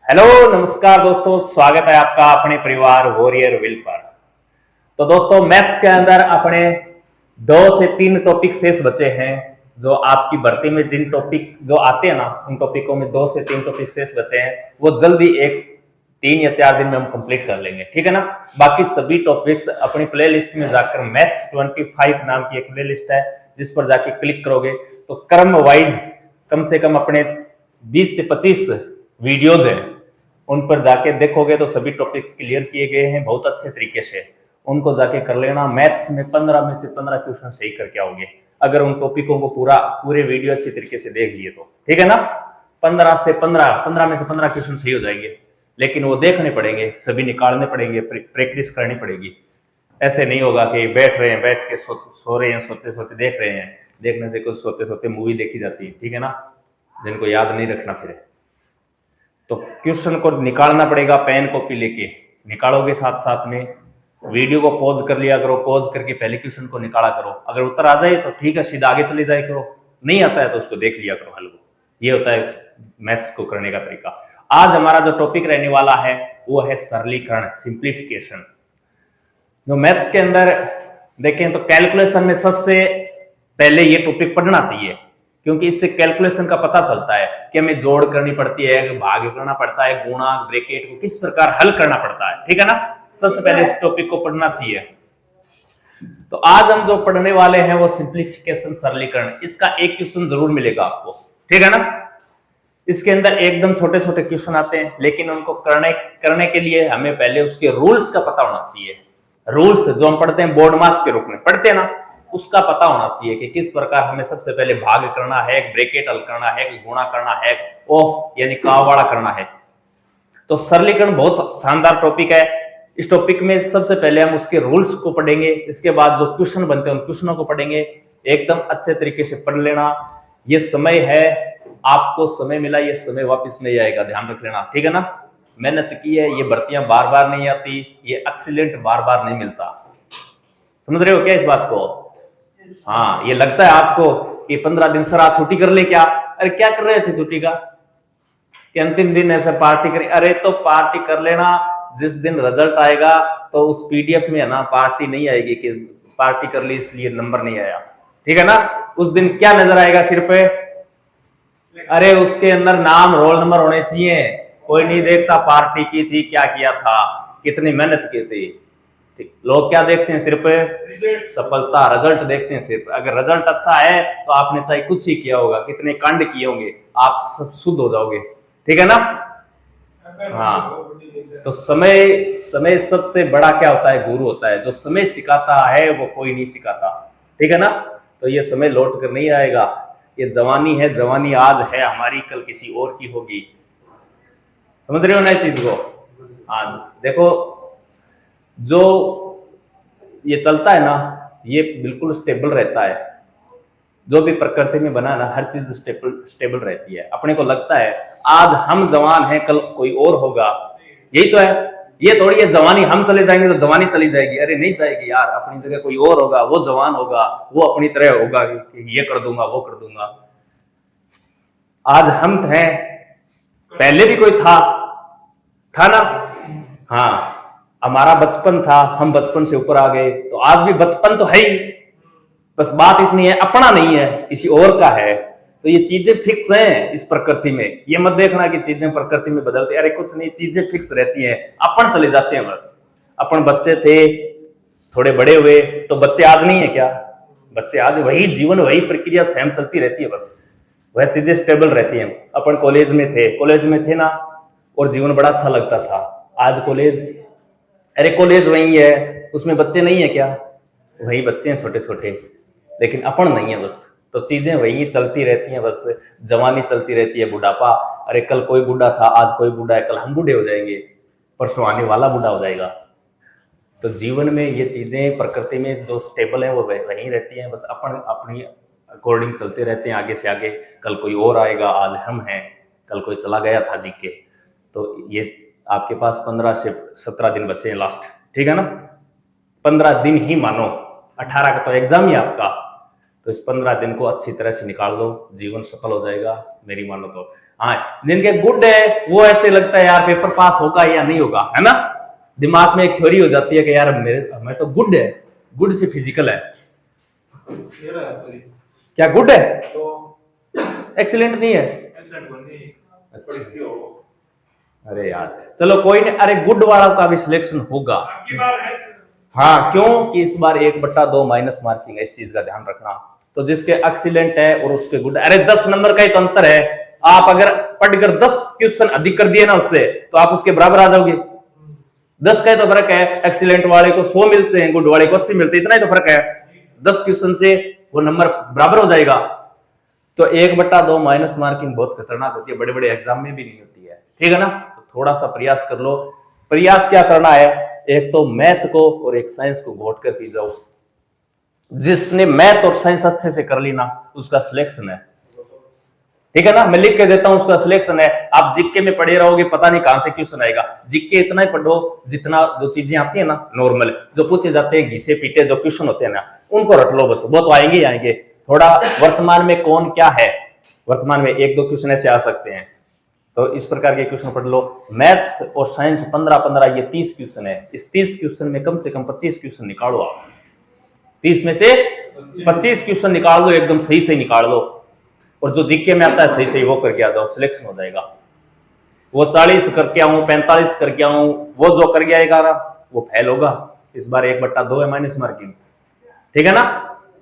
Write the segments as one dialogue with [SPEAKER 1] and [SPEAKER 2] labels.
[SPEAKER 1] Hello नमस्कार दोस्तों, स्वागत है आपका अपने परिवार वॉरियर विल पर। तो दोस्तों, मैथ्स के अंदर अपने 2 से 3 टॉपिक शेष बचे हैं। जो आपकी भर्ती में जिन टॉपिक जो आते हैं ना, उन टॉपिकों में 2 से 3 टॉपिक शेष बचे हैं। वो जल्दी 3 या 4 दिन में हम कंप्लीट कर लेंगे, ठीक है ना। बाकी सभी टॉपिक्स अपनी प्ले लिस्ट में जाकर मैथ्स 25 नाम की एक प्ले लिस्ट है, जिस पर जाके क्लिक करोगे तो क्रम वाइज कम से कम अपने 20 से 25 वीडियोज हैं। उन पर जाके देखोगे तो सभी टॉपिक्स क्लियर किए गए हैं बहुत अच्छे तरीके से। उनको जाके कर लेना। मैथ्स में 15 में से 15 क्वेश्चन सही करके आओगे, अगर उन टॉपिकों को पूरे वीडियो अच्छी तरीके से देख लिए तो, ठीक है ना। 15 में से 15 क्वेश्चन सही हो जाएंगे, लेकिन वो देखने पड़ेंगे, सभी निकालने पड़ेंगे, प्रैक्टिस करनी पड़ेगी। ऐसे नहीं होगा कि बैठ रहे हैं, बैठ के सो रहे हैं, सोते सोते देख रहे हैं। देखने से कुछ सोते सोते मूवी देखी जाती है, ठीक है ना, जिनको याद नहीं रखना। फिर तो क्वेश्चन को निकालना पड़ेगा, पेन कॉपी लेके निकालोगे, साथ साथ में वीडियो को पॉज कर लिया करो, पॉज करके पहले क्वेश्चन को निकाला करो। अगर उत्तर आ जाए तो ठीक है, सीधा आगे चले जाए करो, नहीं आता है तो उसको देख लिया करो हल को। ये होता है मैथ्स को करने का तरीका। आज हमारा जो टॉपिक रहने वाला है वो है सरलीकरण, सिंप्लीफिकेशन। जो मैथ्स के अंदर देखें तो कैलकुलेशन में सबसे पहले ये टॉपिक पढ़ना चाहिए, क्योंकि इससे कैलकुलेशन का पता चलता है कि हमें जोड़ करनी पड़ती है, भाग करना पड़ता है, गुणा ब्रैकेट को किस प्रकार हल करना पड़ता है, ठीक है ना। सबसे पहले इस टॉपिक को पढ़ना चाहिए। तो आज हम जो पढ़ने वाले हैं वो सिंप्लीफिकेशन, सरलीकरण। इसका एक क्वेश्चन जरूर मिलेगा आपको, ठीक है ना। इसके अंदर एकदम छोटे छोटे क्वेश्चन आते हैं, लेकिन उनको करने के लिए हमें पहले उसके रूल्स का पता होना चाहिए। रूल्स जो हम पढ़ते हैं बोर्ड मास के रूप में पढ़ते हैं ना, उसका पता होना चाहिए कि किस प्रकार हमें सबसे पहले भाग करना है, ब्रैकेट हल करना है, गुणा करना है, ऑफ यानी कावाड़ा करना है। तो सरलीकरण बहुत शानदार टॉपिक है। इस टॉपिक में सबसे पहले हम उसके रूल्स को पढ़ेंगे, इसके बाद जो क्वेश्चन बनते हैं उन क्वेश्चनों को पढ़ेंगे। एकदम अच्छे तरीके से पढ़ लेना। ये समय है, आपको समय मिला, ये समय वापस नहीं आएगा, ध्यान रख लेना, ठीक है ना। मेहनत की है, ये भर्तियां बार बार नहीं आती, ये एक्सीलेंट बार बार नहीं मिलता। समझ रहे हो क्या इस बात को? हाँ, ये लगता है आपको कि 15 दिन सर आप छुट्टी कर ले क्या? अरे क्या कर रहे थे छुट्टी का, कि अंतिम दिन ऐसे पार्टी करें? अरे तो पार्टी कर लेना, जिस दिन रिजल्ट आएगा तो उस पीडीएफ में है ना पार्टी नहीं आएगी कि पार्टी कर ली इसलिए नंबर नहीं आया, ठीक है ना। उस दिन क्या नजर आएगा सिर पे? अरे उसके अंदर नाम रोल नंबर होने चाहिए। कोई नहीं देखता पार्टी की थी, क्या किया था, कितनी मेहनत की थी। लोग क्या देखते हैं सिर्फ? सफलता, रिजल्ट देखते हैं सिर्फ। अगर रिजल्ट अच्छा है तो आपने चाहे कुछ ही किया होगा, कितने कांड किए होंगे, आप सब शुद्ध हो जाओगे, ठीक है ना। हाँ, तो समय सबसे बड़ा क्या होता है? गुरु होता है। जो समय सिखाता है वो कोई नहीं सिखाता, ठीक है ना। तो ये समय लौट कर नहीं आएगा। ये जवानी है, जवानी आज है हमारी, कल किसी और की होगी। समझ रहे हो ना इस चीज को? हाँ, देखो जो ये चलता है ना, ये बिल्कुल स्टेबल रहता है। जो भी प्रकृति में बना ना, हर चीज स्टेबल रहती है। अपने को लगता है आज हम जवान हैं, कल कोई और होगा, यही तो है। ये थोड़ी है जवानी हम चले जाएंगे तो जवानी चली जाएगी। अरे नहीं जाएगी यार, अपनी जगह कोई और होगा, वो जवान होगा, वो अपनी तरह होगा कि ये कर दूंगा, वो कर दूंगा। आज हम हैं, पहले भी कोई था ना। हाँ, हमारा बचपन था, हम बचपन से ऊपर आ गए, तो आज भी बचपन तो है ही। बस बात इतनी है, अपना नहीं है, किसी और का है। तो ये चीजें फिक्स हैं इस प्रकृति में। ये मत देखना कि चीजें प्रकृति में बदलती, अरे कुछ नहीं, चीजें फिक्स रहती हैं, अपन चले जाते हैं बस। अपन बच्चे थे, थोड़े बड़े हुए, तो बच्चे आज नहीं है क्या? बच्चे आज वही जीवन, वही प्रक्रिया सेम चलती रहती है, बस वह चीजें स्टेबल रहती हैं। अपन कॉलेज में थे ना, और जीवन बड़ा अच्छा लगता था। आज कॉलेज, अरे कॉलेज वही है, उसमें बच्चे नहीं है क्या? वही बच्चे हैं छोटे छोटे, लेकिन अपन नहीं है बस। तो चीजें वही चलती रहती हैं बस। जवानी चलती रहती है, बुढ़ापा, अरे कल कोई बूढ़ा था, आज कोई बूढ़ा है, कल हम बूढ़े हो जाएंगे, परसों आने वाला बूढ़ा हो जाएगा। तो जीवन में ये चीजें प्रकृति में जो स्टेबल है वो वहीं रहती हैं, बस अपन अपनी अकॉर्डिंग चलते रहते हैं आगे से आगे। कल कोई और आएगा, आज हम हैं, कल कोई चला गया था जी के। तो ये आपके पास 15 से 17 दिन बचे हैं लास्ट, ठीक है ना। 15 दिन ही मानो, 18 का तो एग्जाम ही आपका। तो इस 15 दिन को अच्छी तरह से निकाल दो, जीवन सफल हो जाएगा, मेरी मानो तो। हाँ, जिनके गुड है वो ऐसे लगता है यार पेपर पास होगा या नहीं होगा, है ना। दिमाग में एक थ्योरी हो जाती है कि यार मेरे मैं तो गुड है, गुड से फिजिकल है, क्या गुड है तो एक्सीलेंट नहीं है। अच्छा। अरे यार चलो कोई नहीं, अरे गुड वाला का भी सिलेक्शन होगा। हाँ, क्यों कि इस बार 1/2 माइनस मार्किंग है, इस चीज का ध्यान रखना। तो जिसके एक्सीलेंट है और उसके गुड, अरे 10 नंबर का ही तो अंतर है। आप अगर पढ़कर 10 क्वेश्चन अधिक कर दिए ना उससे, तो आप उसके बराबर आ जाओगे। 10 का ही तो फर्क है, एक्सीलेंट वाले को 100 मिलते हैं, गुड वाले को 80 मिलते हैं, इतना ही तो फर्क है। 10 क्वेश्चन से वो नंबर बराबर हो जाएगा। तो 1/2 माइनस मार्किंग बहुत खतरनाक होती है, बड़े बड़े एग्जाम में भी नहीं होती है, ठीक है ना। तो थोड़ा सा प्रयास कर लो। प्रयास क्या करना है, एक तो मैथ को और एक साइंस को घोट कर पी जाओ। जिसने मैथ और साइंस अच्छे से कर ली ना, उसका सिलेक्शन है, ठीक है ना। मैं लिख के देता हूं, उसका सिलेक्शन है। आप जीके में पढ़े रहोगे, पता नहीं कहां से क्वेश्चन आएगा। जीके इतना ही पढ़ो जितना जो चीजें आती है ना नॉर्मल, जो पूछे जाते हैं घिसे पीटे जो क्वेश्चन होते हैं ना, उनको रट लो बस, वो तो आएंगे ही आएंगे। थोड़ा वर्तमान में कौन क्या है, वर्तमान में 1-2 क्वेश्चन ऐसे आ सकते हैं, तो इस प्रकार के क्वेश्चन पढ़ लो। मैथ्स और साइंस 15-15 ये 30 क्वेश्चन है। इस 30 क्वेश्चन में कम से कम 25 क्वेश्चन निकालो आप। 30 में से 25 क्वेश्चन निकाल दो, एकदम सही सही निकाल दो। और जो जीके में आता है सही सही वो करके आ जाओ, सिलेक्शन हो जाएगा। वो 40 करके आऊं, 45 करके आऊं, वो जो कर आएगा ना वो फेल होगा। इस बार 1/2 है माइनस मार्किंग, ठीक है ना।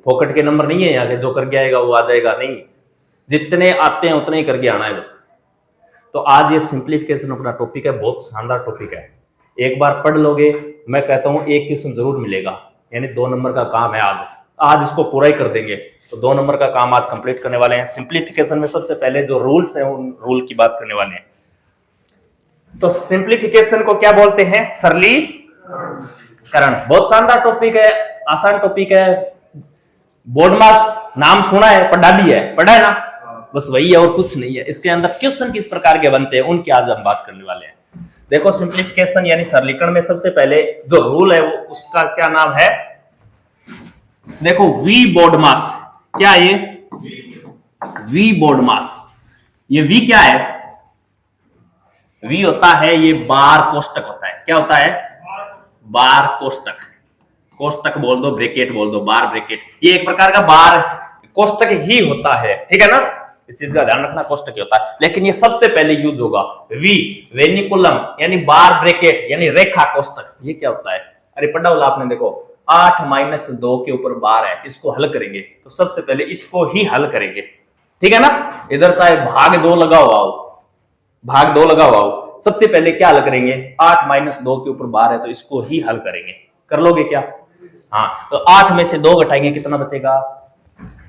[SPEAKER 1] फोकट के नंबर नहीं है यहाँ के, जो कर आएगा वो आ जाएगा नहीं, जितने आते हैं उतने ही करके आना है बस। तो आज ये सिंप्लीफिकेशन अपना टॉपिक है, बहुत शानदार टॉपिक है। एक बार पढ़ लोगे, मैं कहता हूं एक क्वेश्चन जरूर मिलेगा, यानी 2 नंबर का काम है आज इसको पूरा ही कर देंगे। तो 2 नंबर का काम आज कंप्लीट करने वाले हैं। सिंप्लीफिकेशन में सबसे पहले जो रूल्स हैं उन रूल की बात करने वाले हैं। तो सिंप्लीफिकेशन को क्या बोलते हैं, सरलीकरण। बहुत शानदार टॉपिक है, आसान टॉपिक है। बोर्ड मास नाम सुना है, पढ़ा भी है, पढ़ा है ना, बस वही है और कुछ नहीं है। इसके अंदर क्वेश्चन किस प्रकार के बनते हैं उनकी आज हम बात करने वाले हैं। देखो सिंप्लीफिकेशन यानी सरलीकरण में सबसे पहले जो रूल है वो उसका क्या नाम है, देखो वी बोर्ड मास। क्या ये वी बोर्ड मास, ये वी क्या है, वी होता है ये बार कोष्टक होता है। क्या होता है, बार कोष्टक, कोष्टक बोल दो, ब्रैकेट बोल दो, बार ब्रैकेट, ये एक प्रकार का बार कोष्टक ही होता है, ठीक है ना। इस चीज का ध्यान रखना, कोष्टक ही होता है। लेकिन ये सबसे पहले यूज होगा वी वेनिकुलम यानी बार ब्रैकेट यानी रेखा कोष्टक। ये क्या होता है, अरे पढ़ा होगा आपने, देखो 8-2 के ऊपर बार है, इसको हल करेंगे तो सबसे पहले इसको ही हल करेंगे, ठीक है ना। इधर चाहे भाग 2 लगा हुआ हो, भाग 2 लगा हुआ हो, सबसे पहले क्या हल करेंगे, 8-2 के ऊपर बार है तो इसको ही हल करेंगे। कर लोगे क्या, हाँ। तो 8 में से 2 घटाएंगे, कितना बचेगा,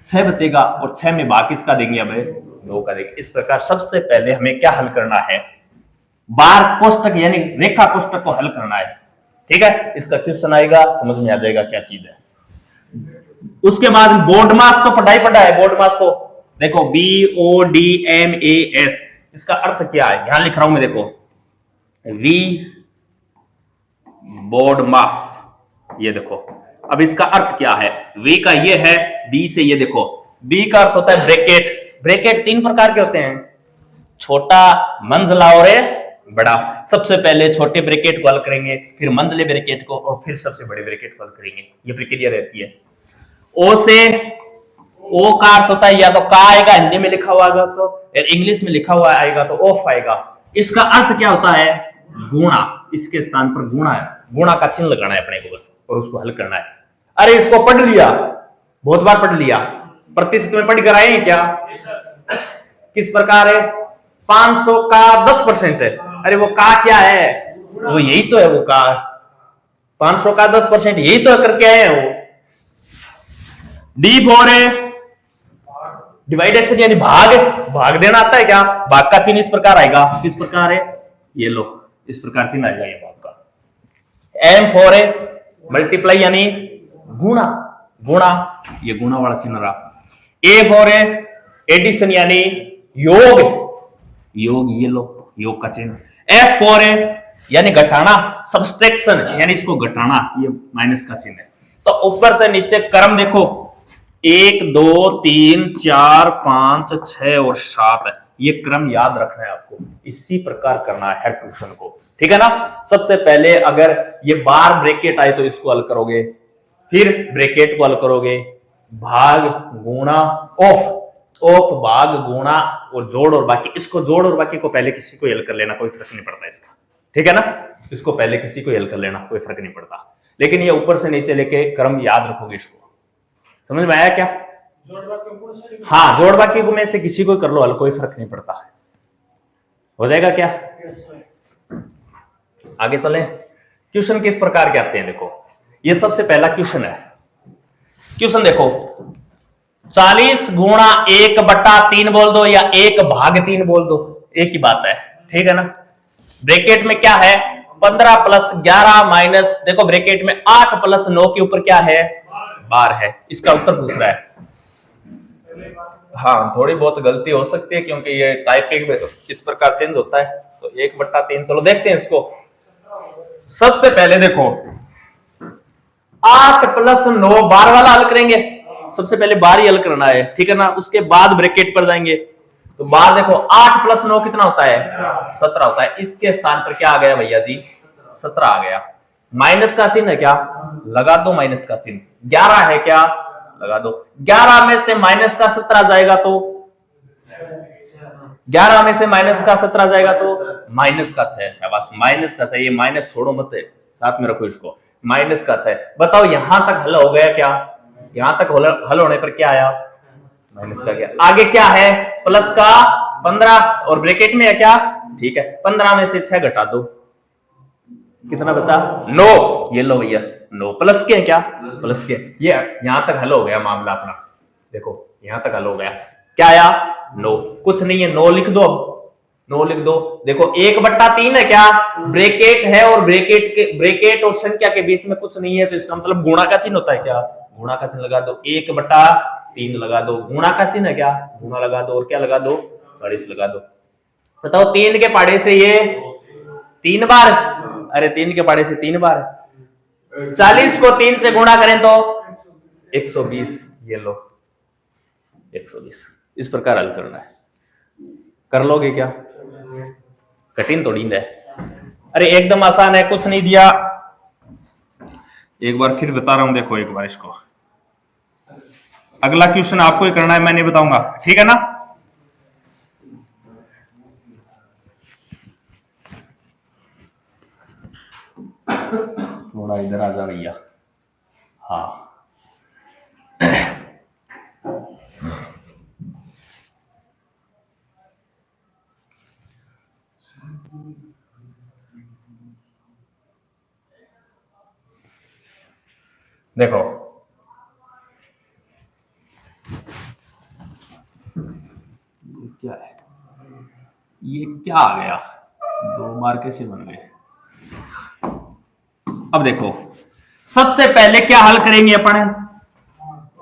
[SPEAKER 1] 6 बचेगा। और 6 में भाग किसका देंगे, हमें 2 का देंगे। इस प्रकार सबसे पहले हमें क्या हल करना है, बार कोष्टक यानी रेखा कोष्टक को हल करना है, ठीक है। इसका क्वेश्चन आएगा, समझ में आ जाएगा क्या चीज है। उसके बाद बोर्ड मास तो पढ़ा है, बोर्ड मास तो देखो BODMAS, इसका अर्थ क्या है, यहां लिख रहा हूं मैं, देखो वी बोर्ड मास, ये देखो। अब इसका अर्थ क्या है, वी का ये है, बी से ये देखो, बी का अर्थ होता है ब्रैकेट। ब्रैकेट 3 प्रकार के होते हैं, छोटा, मंझला और बड़ा। सबसे पहले छोटे ब्रैकेट को हल करेंगे, फिर मंझले ब्रैकेट को, और फिर सबसे बड़े ब्रैकेट को हल करेंगे। ये प्रक्रिया रहती है। ओ से, ओ का अर्थ होता है या तो का आएगा, हिंदी में लिखा हुआ आएगा तो, इंग्लिश में लिखा हुआ आएगा तो ऑफ आएगा। इसका अर्थ क्या होता है, गुणा। इसके स्थान पर गुणा है, गुणा का चिन्ह लगाना है अपने को बस, और उसको हल करना है। अरे इसको पढ़ लिया, बहुत बार पढ़ लिया, प्रतिशत में पढ़ कर आए हैं क्या, किस प्रकार है, 500 का 10% है। अरे वो का क्या है, वो यही तो है, वो का 500 का 10% यही तो करके आए हैं वो। डी फॉर है डिवाइडेशन यानी भाग, भाग देना आता है क्या, भाग का चिन्ह इस प्रकार आएगा, किस प्रकार है, ये लो, इस प्रकार चिन्ह आएगा ये भाग का। एम फॉर है मल्टीप्लाई यानी गुणा, गुणा, ये गुणा वाला चिन्ह रहा। ए फॉर है एडिशन यानी योग, योग, ये लो योग का चिन्ह। एस फॉर है यानी घटाना, सब्सट्रैक्शन यानी इसको घटाना, ये माइनस का चिन्ह है। तो ऊपर से नीचे क्रम देखो, 1 2 3 4 5 6 और 7 है। ये क्रम याद रखना है आपको, इसी प्रकार करना है ट्यूशन को, ठीक है ना। सबसे पहले अगर ये बार ब्रैकेट आए तो इसको हल करोगे, फिर ब्रैकेट को हल करोगे, भाग गुणा ऑफ, ऑफ भाग गुणा और जोड़ और बाकी। इसको जोड़ और बाकी को पहले किसी को हल कर लेना, कोई फर्क नहीं पड़ता इसका, ठीक है ना। इसको पहले किसी को हल कर लेना, कोई फर्क नहीं पड़ता, लेकिन ये ऊपर से नीचे लेके क्रम याद रखोगे। इसको समझ में आया क्या? हाँ, जोड़ बाकी को में से किसी को कर लो हल, कोई फर्क नहीं पड़ता, हो जाएगा क्या? आगे चले। क्वेश्चन किस प्रकार के आते हैं देखो, ये सबसे पहला क्वेश्चन है। क्वेश्चन देखो, 40 गुणा 1/3 बोल दो या 1/3 बोल दो, एक ही बात है, ठीक है ना। ब्रैकेट में क्या है 15 + 11 माइनस, देखो ब्रैकेट में 8 + 9 के ऊपर क्या है 12 है। इसका उत्तर पूछ रहा है। हाँ, थोड़ी बहुत गलती हो सकती है क्योंकि ये टाइपिंग इस प्रकार चेंज होता है, तो 1/3। चलो देखते हैं इसको। सबसे पहले देखो 8 + 9 12 वाला हल करेंगे, सबसे पहले 12 ही हल करना है, ठीक है ना। उसके बाद ब्रैकेट पर जाएंगे तो 12 देखो 8 + 9 कितना होता है 17 होता है। इसके स्थान पर क्या आ गया भैया जी 17 आ गया। माइनस का चिन्ह है क्या, लगा दो माइनस का चिन्ह। 11 है क्या, लगा दो। 11 में से माइनस का 17 जाएगा तो 11 में से माइनस का 17 जाएगा तो माइनस का 6। शाबाश, माइनस का 6। ये माइनस छोड़ो मत, साथ में रखो इसको, माइनस का 6। बताओ यहां तक हल हो गया क्या? यहां तक हल होने पर क्या आया माइनस का गया। आगे क्या है प्लस का 15 और ब्रैकेट में है क्या, ठीक है। 15 में से 6 घटा दो, कितना बचा 9। ये लो भैया 9 प्लस के क्या, प्लस के। ये यहां तक हल हो गया मामला अपना, देखो यहां तक हल हो गया। क्या आया 9, कुछ नहीं है 9 लिख दो। अब 9 लिख दो। देखो 1/3 है क्या, ब्रैकेट है और ब्रैकेट और संख्या के बीच में कुछ नहीं है तो इसका मतलब गुणा का चिन्ह होता है क्या, गुणा का चिन्ह लगा दो। 1/3 लगा दो, गुणा का चिन्ह है क्या, गुणा लगा दो और क्या लगा दो 40 लगा दो। बताओ 3 के पाड़े से ये 3 बार, अरे 3 के पाड़े से 3 बार, 40 को 3 से गुणा करें तो 120। ये लो 120। इस प्रकार हल करना है, कर लोगे क्या? कठिन थोड़ी है, अरे एकदम आसान है, कुछ नहीं दिया। एक बार फिर बता रहा हूं, देखो एक बार इसको। अगला क्वेश्चन आपको ही करना है, मैं नहीं बताऊंगा, ठीक है ना। थोड़ा इधर आ जा भैया। हाँ देखो क्या है, ये क्या आ गया, 2 बार कैसे बन गए। अब देखो सबसे पहले क्या हल करेंगे अपन,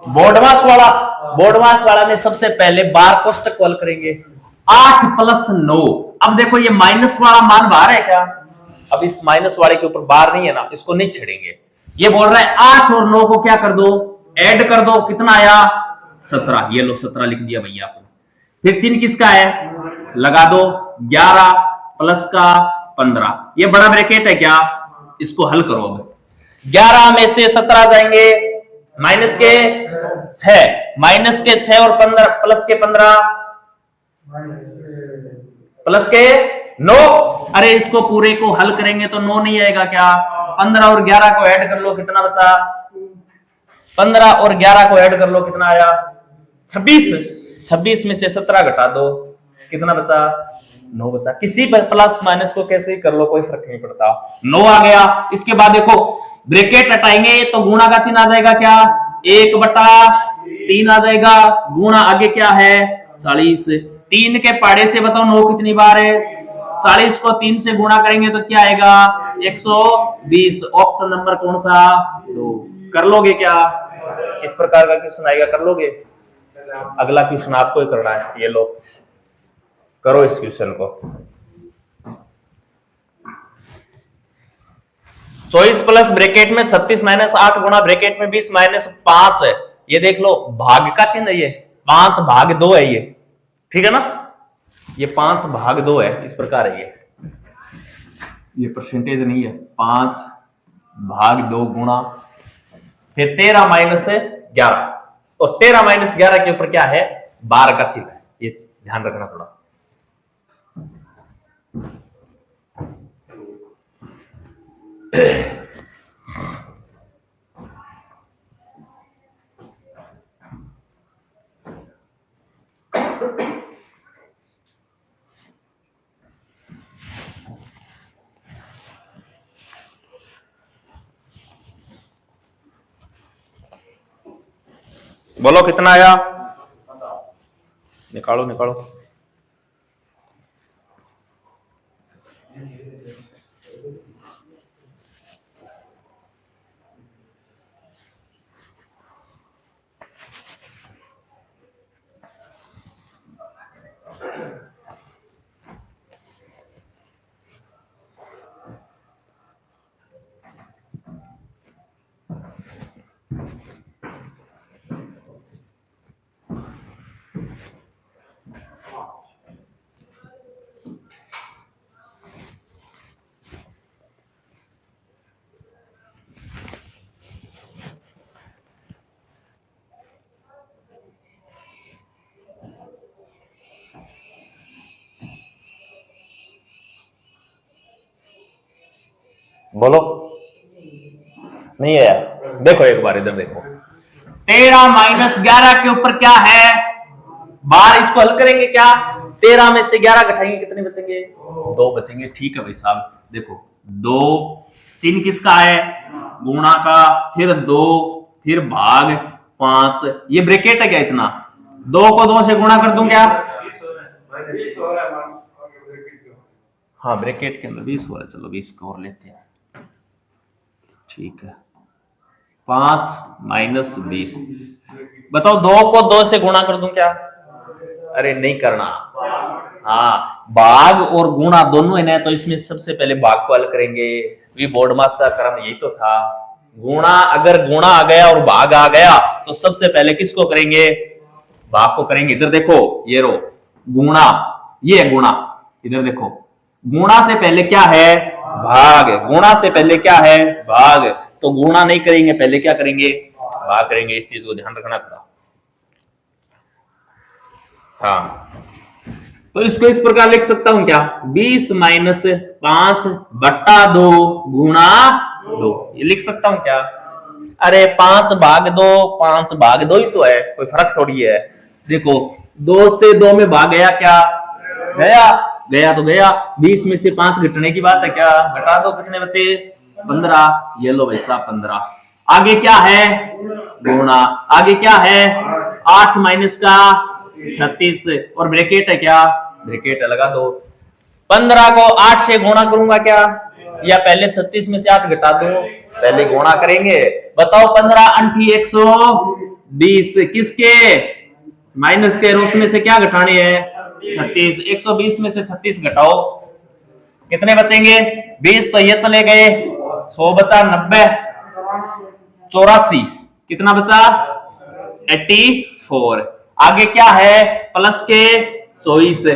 [SPEAKER 1] बोर्डमास वाला में सबसे पहले बार कोष्टक को हल करेंगे। 8 + 9। अब देखो ये माइनस वाला मान बाहर है क्या, अब इस माइनस वाले के ऊपर बार नहीं है ना, इसको नहीं छेड़ेंगे। ये बोल रहा है 8 और 9 को क्या कर दो, ऐड कर दो, कितना आया 17। ये लो 17 लिख दिया भैया आपने। फिर चिन्ह किसका है, लगा दो 11 प्लस का 15। ये बड़ा ब्रैकेट है क्या, इसको हल करो। अब 11 में से 17 जाएंगे, माइनस के 6, माइनस के 6 और 15 प्लस के 15 प्लस के 9। अरे इसको पूरे को हल करेंगे तो 9 नहीं आएगा क्या, 15 और 11 को ऐड कर लो, कितना बचा 15 और 11 को ऐड कर लो, कितना आया 26। 26 में से 17 घटा दो, कितना बचा 9 बचा। किसी पर प्लस माइनस को कैसे कर लो, कोई फर्क नहीं पड़ता, 9 आ गया। इसके बाद देखो ब्रैकेट हटाएंगे तो गुणा का चिन्ह आ जाएगा क्या, 1/3 आ जाएगा, गुणा आगे क्या है 40। 3 के पाड़े से बताओ 9 कितनी बार है, 40 को 3 से गुणा करेंगे तो क्या आएगा 120। ऑप्शन नंबर कौन सा 2। कर लोगे क्या, इस प्रकार का क्वेश्चन आएगा, कर लोगे। अगला क्वेश्चन आपको ही करना है, ये लो करो इस क्वेश्चन को। 24 प्लस ब्रैकेट में 36 माइनस 8 गुणा ब्रैकेट में 20 माइनस 5 है। ये देख लो भाग का चिन्ह है, ये 5 भाग 2 है ये, ठीक है ना। ये 5 भाग 2 है, इस प्रकार है ये परसेंटेज नहीं है। 5 भाग 2 गुणा फिर 13 माइनस 11, और 13 माइनस 11 के ऊपर क्या है, 12 का चिन्ह है, ये ध्यान रखना थोड़ा। बोलो कितना आया, निकालो निकालो। बोलो नहीं आया, देखो एक बार इधर देखो। 13 माइनस 11 के ऊपर क्या है, 12, इसको हल करेंगे क्या, 13 में से 11 घटाएंगे कितने बचेंगे, 2 बचेंगे। ठीक है भाई साहब, देखो 2 चिन्ह किसका है, गुणा का, फिर 2, फिर भाग 5, ये ब्रैकेट है क्या, इतना 2 को 2 से गुणा कर दूं क्या, हाँ ब्रैकेट के अंदर 20 हो रहा है, चलो 20 को और लेते हैं। ठीक है, 5 माइनस 20, बताओ 2 को 2 से गुणा कर दूं क्या, अरे नहीं करना, हाँ भाग और गुणा दोनों है ना, तो इसमें सबसे पहले भाग को हल करेंगे, वी बोर्ड मास का क्रम यही तो था। गुणा, अगर गुणा आ गया और भाग आ गया तो सबसे पहले किसको करेंगे, भाग को करेंगे। इधर देखो ये रो गुणा, ये है गुणा, इधर देखो गुणा से पहले क्या है, भाग, गुणा से पहले क्या है, भाग, तो गुणा नहीं करेंगे, पहले क्या करेंगे, भाग करेंगे। इस चीज को ध्यान रखना थोड़ा। हाँ तो इसको इस प्रकार लिख सकता हूं क्या, 20 माइनस 5 बट्टा 2 गुणा 2, ये लिख सकता हूं क्या, अरे 5 भाग 2, 5 भाग 2 ही तो है, कोई फर्क थोड़ी है। देखो 2 से 2 में भाग गया क्या, गया, गया तो गया, 20 में से 5 घटने की बात है क्या, घटा दो, कितने बचे 15, ये लो भाई साहब 15। आगे क्या है, गुणा, आगे क्या है 8 माइनस का 36, और ब्रैकेट है क्या, ब्रैकेट लगा दो। 15 को 8 से गुणा करूंगा क्या, या पहले 36 में से 8 घटा दूं, पहले गुणा करेंगे। बताओ 15 अंठी 120, किसके, माइनस के, उसमें से क्या घटाने हैं 36, 120 में से 36 घटाओ, कितने बचेंगे 20, तो ये चले गए, 100 बचा, 90, 84, कितना बचा 84। आगे क्या है, प्लस के 24,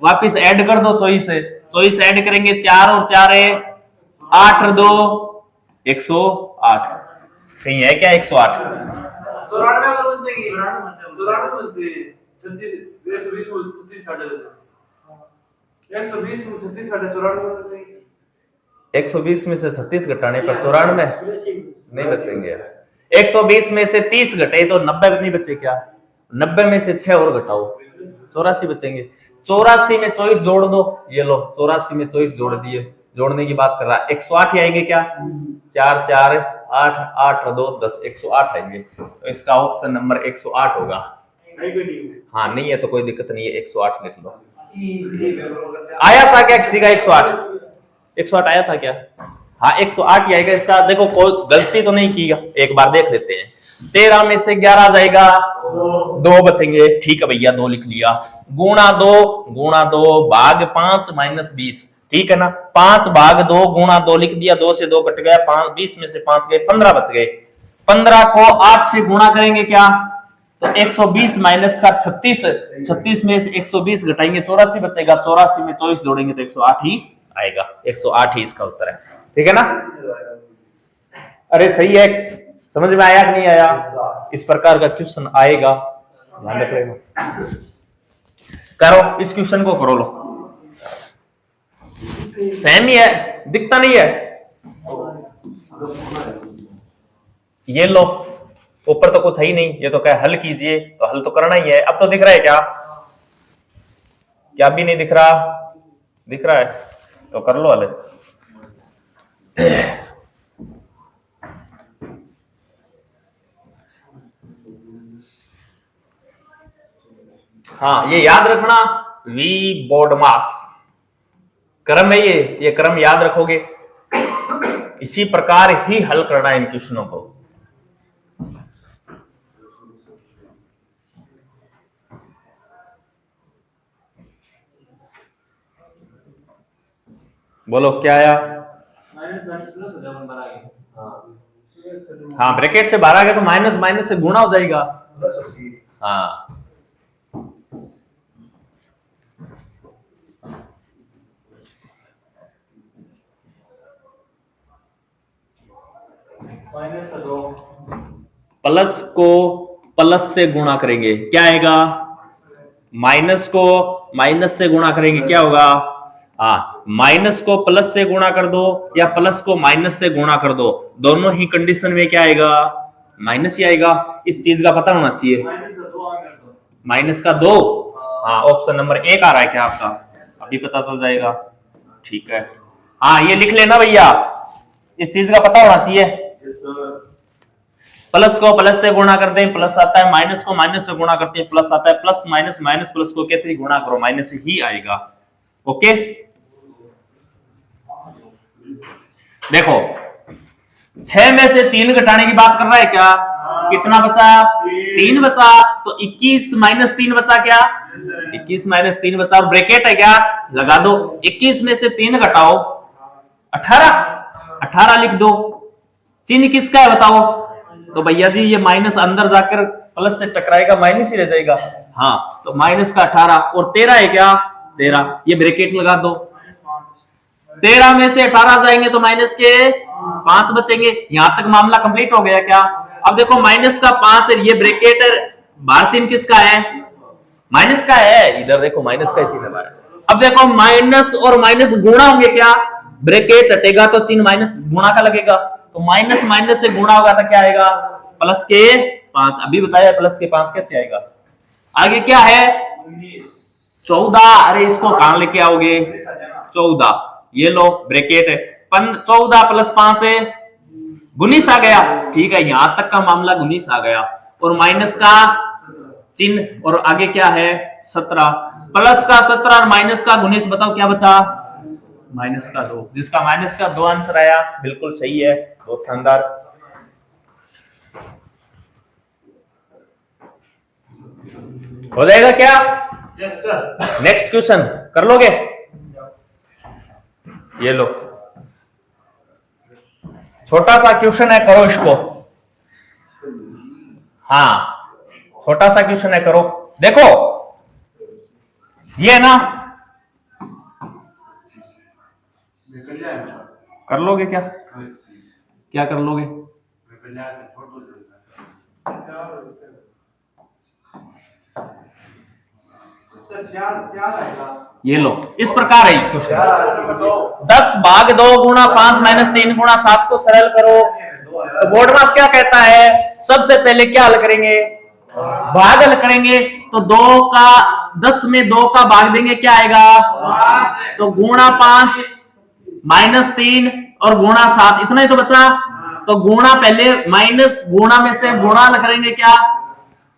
[SPEAKER 1] वापिस ऐड कर दो 24 ऐड करेंगे, 4 और 4 है 8 और 2 108, कहीं है क्या 108, 120 में से 36 घटाने पर 94 नहीं बचेंगे। 120 में से 30 घटे तो 90 नहीं बचे क्या, 90 में से 6 और घटाओ 84 बचेंगे। 84 में 24 जोड़ दो, ये लो 84 में 24 जोड़ दिए, जोड़ने की बात कर रहा है, 108 ही आएंगे क्या, 4 4 8 8 और 2 10, 108 आएंगे, तो इसका ऑप्शन नंबर 108 होगा। हाँ नहीं है तो कोई दिक्कत नहीं है, 108 लिख लो। आया था क्या किसी का 108 आया था क्या, हाँ 108 ही आएगा इसका। देखो कोई गलती तो नहीं की, एक बार देख लेते हैं। 13 में से 11 जाएगा, 2 बचेंगे, ठीक है भैया 2 लिख लिया, गुणा 2 भाग 5 माइनस 20, ठीक है ना, 5 भाग 2 गुणा 2 लिख दिया, 2 से 2 कट गया, 20 में से 5 गए, 15 बच गए। 15 को 8 से गुणा करेंगे क्या, तो 120 माइनस का 36, 36 में से 120 घटाएंगे 84 बचेगा, 84 में 24 जोड़ेंगे तो 108 ही आएगा। 108 ही इसका उत्तर है, ठीक है ना। अरे सही है, समझ में आया कि नहीं आया? इस प्रकार का क्वेश्चन आएगा, ध्यान रखिएगा। करो इस क्वेश्चन को, करो लो, सेम ही है, दिखता नहीं है। ये लो, ऊपर तो कुछ है ही नहीं, ये तो क्या हल कीजिए, तो हल तो करना ही है। अब तो दिख रहा है क्या? क्या भी नहीं दिख रहा? दिख रहा है तो कर लो हल। हाँ, ये याद रखना, वी बोर्डमास क्रम है ये क्रम याद रखोगे, इसी प्रकार ही हल करना है इन क्वेश्चनों को। बोलो क्या आया? हाँ, ब्रैकेट से बाहर आ गया तो माइनस माइनस से गुणा हो जाएगा। हाँ, प्लस को प्लस से गुणा करेंगे क्या आएगा? माइनस को माइनस से गुणा करेंगे क्या होगा? हाँ, माइनस को प्लस से गुणा कर दो या प्लस को माइनस से गुणा कर दो, दोनों ही कंडीशन में क्या आएगा? माइनस ही आएगा। इस चीज का पता होना चाहिए। माइनस का 2, हाँ, ऑप्शन नंबर 1 आ रहा है क्या आपका? अभी पता चल जाएगा, ठीक है। हाँ, ये लिख लेना भैया, इस चीज का पता होना चाहिए। प्लस को प्लस से गुणा करते हैं प्लस आता है, माइनस को माइनस से गुणा करते हैं प्लस आता है, प्लस माइनस माइनस प्लस को कैसे ही गुणा करो माइनस ही आएगा। ओके, देखो 6 में से 3 घटाने की बात कर रहा है क्या? कितना बचा? 3 बचा, तो 21 माइनस 3 बचा क्या? 21 माइनस 3 बचा, और ब्रैकेट है क्या? लगा दो। 21 में से 3 घटाओ 18 लिख दो। चिन्ह किसका है बताओ? तो भैया जी ये माइनस अंदर जाकर प्लस से टकराएगा, माइनस ही रह जाएगा। हाँ, तो माइनस का 18 और 13 है क्या? 13, ये ब्रैकेट लगा दो। 13 में से 18 जाएंगे तो माइनस के 5 बचेंगे। यहां तक मामला कंप्लीट हो गया क्या? अब देखो माइनस का 5 है, ये ब्रैकेट बाहर चिन्ह किसका है? माइनस का है। इधर देखो माइनस का चिन्ह है। अब देखो माइनस और माइनस गुणा होंगे क्या? ब्रैकेट हटेगा तो चिन्ह माइनस गुणा का लगेगा, तो माइनस माइनस से गुणा होगा तो क्या आएगा? प्लस के 5। अभी बताया प्लस के 5 कैसे आएगा। आगे क्या है? 14। अरे इसको कहां लेके आओगे? 14, ये लो ब्रैकेट है, 14 प्लस 5 है 19 आ गया। ठीक है, यहां तक का मामला 19 आ गया, और माइनस का चिन्ह, और आगे क्या है? 17। प्लस का 17 और माइनस का 19, बताओ क्या बचा? माइनस का 2, जिसका माइनस का 2 आंसर आया। बिल्कुल सही है, बहुत शानदार। हो जाएगा क्या? Yes sir. नेक्स्ट क्वेश्चन कर लोगे? ये लो, छोटा सा क्वेश्चन है, करो इसको। हाँ, छोटा सा क्वेश्चन है, करो। देखो ये ना, कर लोगे क्या? क्या कर लोगे? ये लो, इस प्रकार है क्वेश्चन। 10 भाग 2 गुणा 5 माइनस 3 गुणा 7 को सरल करो। तो बोर्डमास क्या कहता है? सबसे पहले क्या हल करेंगे? भाग हल करेंगे। तो 2 का 10 में 2 का भाग देंगे, क्या आएगा? तो गुणा 5 माइनस 3 और गुणा 7, इतना ही तो बचा। तो गुणा पहले माइनस गुणा में से गुणा हल करेंगे क्या?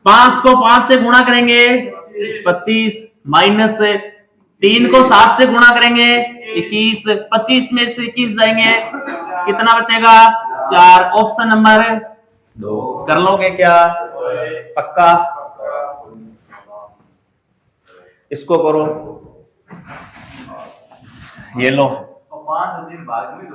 [SPEAKER 1] 5 को 5 से गुणा करेंगे 25, माइनस 3 को 7 से गुणा करेंगे 21, 25 में से 21 जाएंगे, कितना बचेगा? 4। ऑप्शन नंबर 2 कर लोगे क्या? पक्का? इसको करो, ये लो। 5 दिन भाग में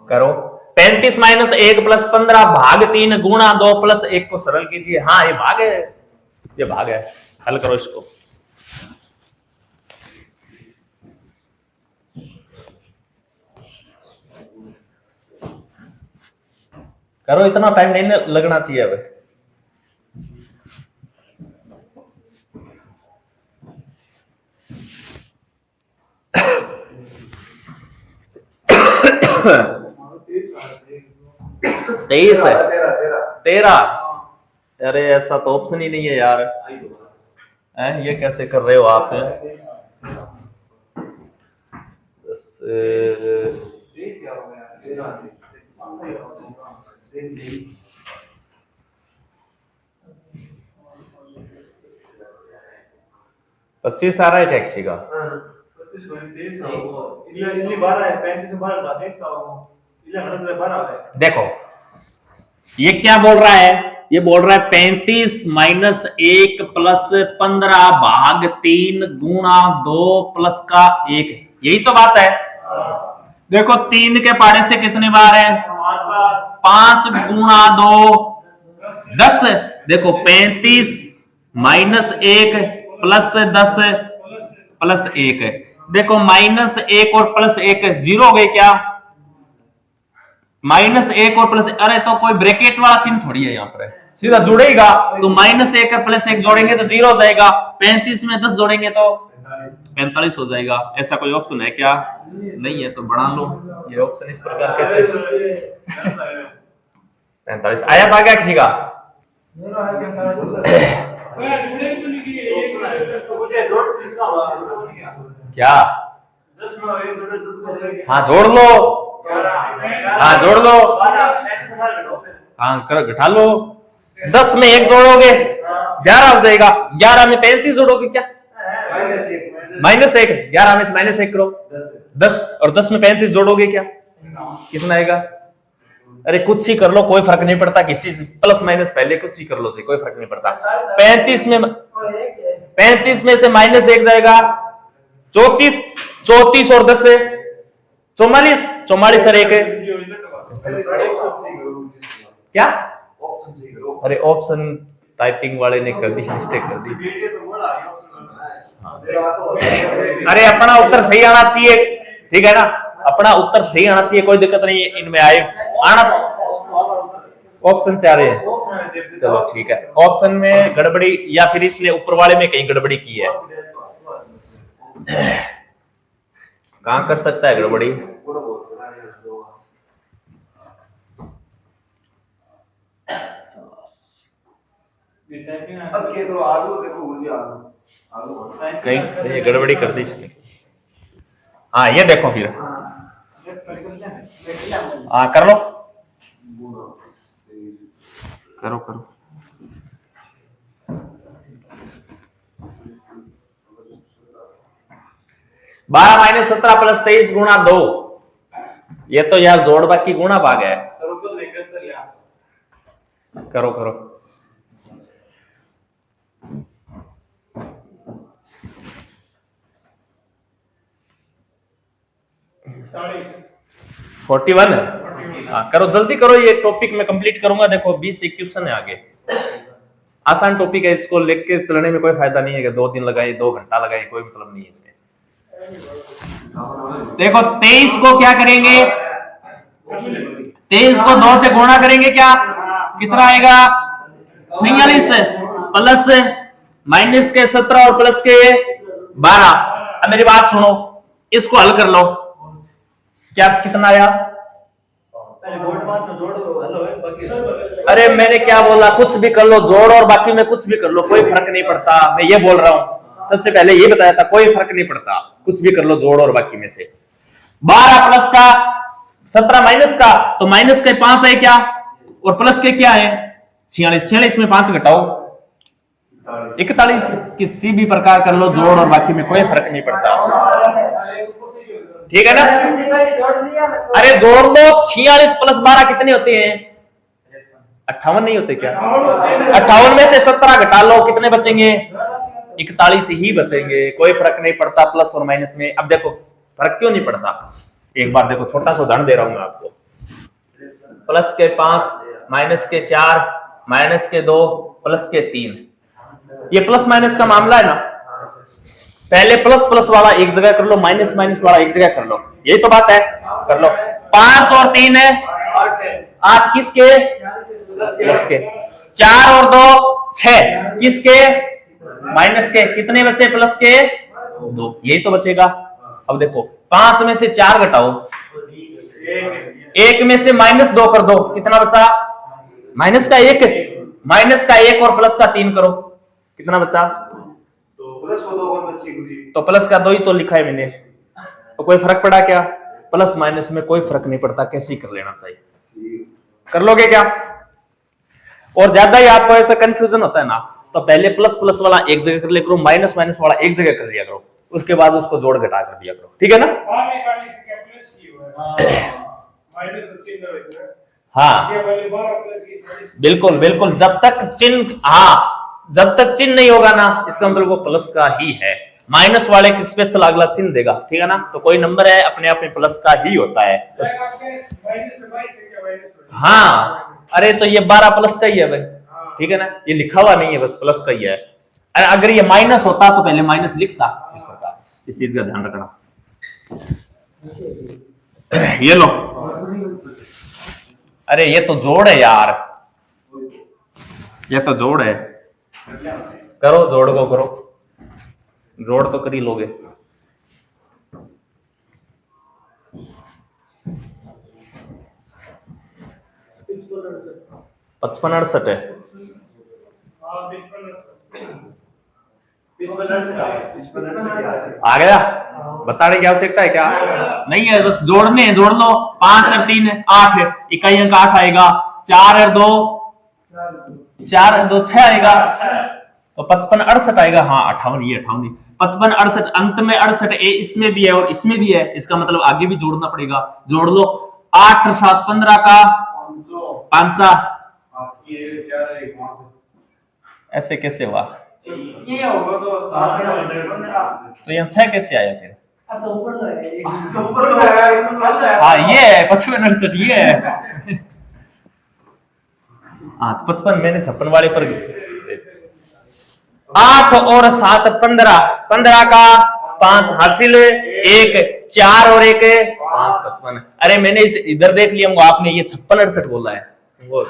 [SPEAKER 1] करो। 35 माइनस 1 प्लस 15 भाग 3 गुणा 2 प्लस 1 को सरल कीजिए। हाँ ये भाग है, ये भाग है। हल करो इसको। करो, इतना टाइम नहीं लगना चाहिए अब। तेईस है, 13। अरे ऐसा तो ऑप्शन ही नहीं है यार। ये कैसे कर रहे हो आप? 25 आ रहा है टैक्सी का। देखो ये क्या बोल रहा है, ये बोल रहा है 35 माइनस 1 प्लस 15 भाग 3 गुणा 2 प्लस का 1। यही तो बात है। देखो 3 के पाड़े से कितने बार है? 5 गुणा 2 10। देखो 35 माइनस 1 प्लस 10 प्लस 1। देखो माइनस 1 और प्लस 1 जीरो हो गए क्या? माइनस 1 और प्लस, अरे तो कोई ब्रैकेट वाला चिन्ह थोड़ी है यहाँ पर, सीधा जुड़ेगा। तो माइनस 1 और प्लस 1 जोड़ेंगे तो जीरो हो जाएगा। 35 में 10 जोड़ेंगे तो 45 हो जाएगा। ऐसा कोई ऑप्शन है क्या? नहीं है, तो बना लो ये ऑप्शन इस प्रकार। कैसे 45 आया था क्या किसी का? क्या? हाँ जोड़ लो, हाँ जोड़ लो, हाँ घटा लो। 10 में 1 जोड़ोगे 11 हो जाएगा। 11 में 35 जोड़ोगे क्या? माइनस 1। 11 में से माइनस 1 करो 10, और 10 में 35 जोड़ोगे क्या? कितना आएगा? अरे कुछ ही कर लो, कोई फर्क नहीं पड़ता किसी से, प्लस माइनस पहले कुछ ही कर लो, कोई फर्क नहीं पड़ता। 35 में से माइनस 1 जाएगा 34, 34 और 10 से 44, 44 और 1 क्या? अरे ऑप्शन टाइपिंग वाले ने कर दी, मिस्टेक कर दी। अरे अपना उत्तर सही आना चाहिए, ठीक है ना? अपना उत्तर सही आना चाहिए, कोई दिक्कत नहीं है इनमें। आए आना ऑप्शन से आ रहे हैं, चलो ठीक है। ऑप्शन में गड़बड़ी या फिर इसने ऊपर वाले में कहीं गड़बड़ी की है। कहां कर सकता है गड़बड़ी? कहीं गड़बड़ी कर दी इसने। हाँ ये देखो फिर, हाँ कर लो, करो करो। 12 माइनस 17 प्लस 23 गुणा 2। ये तो यार जोड़ बाकी गुणा भाग है। करो करो। फोर्टी 41 है। हाँ करो जल्दी करो, ये टॉपिक मैं कंप्लीट करूंगा। देखो 20 क्वेश्चन है आगे, आसान टॉपिक है, इसको लेके चलने में कोई फायदा नहीं है कि 2 दिन लगाए 2 घंटा लगाए, कोई मतलब नहीं है इसमें। देखो 23 को क्या करेंगे? 23 को 2 से गुणा करेंगे क्या? कितना आएगा? 46 प्लस माइनस के 17 और प्लस के 12। अब मेरी बात सुनो, इसको हल कर लो। क्या कितना आया? अरे मैंने क्या बोला? कुछ भी कर लो, जोड़ और बाकी में कुछ भी कर लो, कोई फर्क नहीं पड़ता। मैं ये बोल रहा हूं, सबसे पहले ये बताया था, कोई फर्क नहीं पड़ता, कुछ भी कर लो जोड़ और बाकी में से। 12 प्लस का 17 माइनस का, तो माइनस के 5 है क्या, और प्लस के क्या है 46। 46 में 5 घटाओ 41। किसी भी प्रकार कर लो जोड़ और बाकी में कोई फर्क नहीं पड़ता, ठीक है ना? अरे जोड़ लो, 46 प्लस 12 कितने होते हैं? 58 नहीं होते क्या? 58 में से 17 घटा लो, कितने बचेंगे? 41 ही बचेंगे, कोई फर्क नहीं पड़ता प्लस और माइनस में। अब देखो फर्क क्यों नहीं पड़ता, एक बार देखो, छोटा सा उदाहरण दे रहा हूं मैं आपको। प्लस के 5 माइनस के 4 माइनस के 2 प्लस के 3। ये प्लस माइनस का मामला है ना, पहले प्लस प्लस वाला एक जगह कर लो, माइनस माइनस वाला एक जगह कर लो, यही तो बात है, कर लो। 5 और 3 है 8 किसके? प्लस के। 4 और 2 6 किसके? माइनस के। कितने बचे प्लस के? 2, यही तो बचेगा। अब देखो 5 में से 4 घटाओ, 1 में से माइनस 2 कर दो, कितना बचा? माइनस का 1, माइनस का 1 और प्लस का 3 करो, कितना बचा? तो प्लस का 2 ही तो लिखा है मैंने, तो कोई फर्क पड़ा क्या? प्लस माइनस में कोई फर्क नहीं पड़ता, कैसे ही कर लेना चाहिए। कर लोगे क्या? और ज्यादा ही आपको ऐसा कंफ्यूजन होता है ना, तो पहले प्लस प्लस वाला एक जगह कर लिया करो, माइनस माइनस वाला एक जगह कर लिया करो, उसके बाद उसको जोड़ घटा कर दिया करो, ठीक है ना? हाँ बिल्कुल बिल्कुल, जब तक चिन्ह, हाँ जब तक चिन्ह नहीं होगा ना, इसका मतलब वो प्लस का ही है। माइनस वाले की स्पेशल अगला चिन्ह देगा, ठीक है ना? तो कोई नंबर है अपने आप में प्लस का ही होता है। हाँ अरे तो ये 12 प्लस का ही है भाई, ठीक है ना? ये लिखा हुआ नहीं है, बस प्लस का ही है। अगर ये माइनस होता तो पहले माइनस लिखता, इस प्रकार, इस चीज का ध्यान रखना। ये लो, अरे ये तो जोड़ है यार, ये तो जोड़ है, करो जोड़ को करो, जोड़ तो कर ही लोगे। 55 68 है, आ गया? बताने की आवश्यकता है क्या? नहीं है, बस जोड़ने हैं, जोड़ लो। 5 और 3 8 है, इकाई अंक 8 आएगा। 4 और 2 6 आएगा, तो 55 68 आएगा। हाँ 58, ये 58 55 68, अंत में 68 इसमें भी है और इसमें भी है, इसका मतलब आगे भी जोड़ना पड़ेगा। जोड़ लो, 8 7 15 का 5, ऐसे कैसे हुआ? ये होगा तो यहाँ 6 कैसे आया फिर? हाँ ये है 55 68, ये है। हाँ 55, मैंने 56 वाले पर 8 और 7 15, 15 का 5 हासिल, 1 4 और 1 5 55। अरे मैंने इसे इधर देख लिया, आपने ये 56 68 बोला है, वो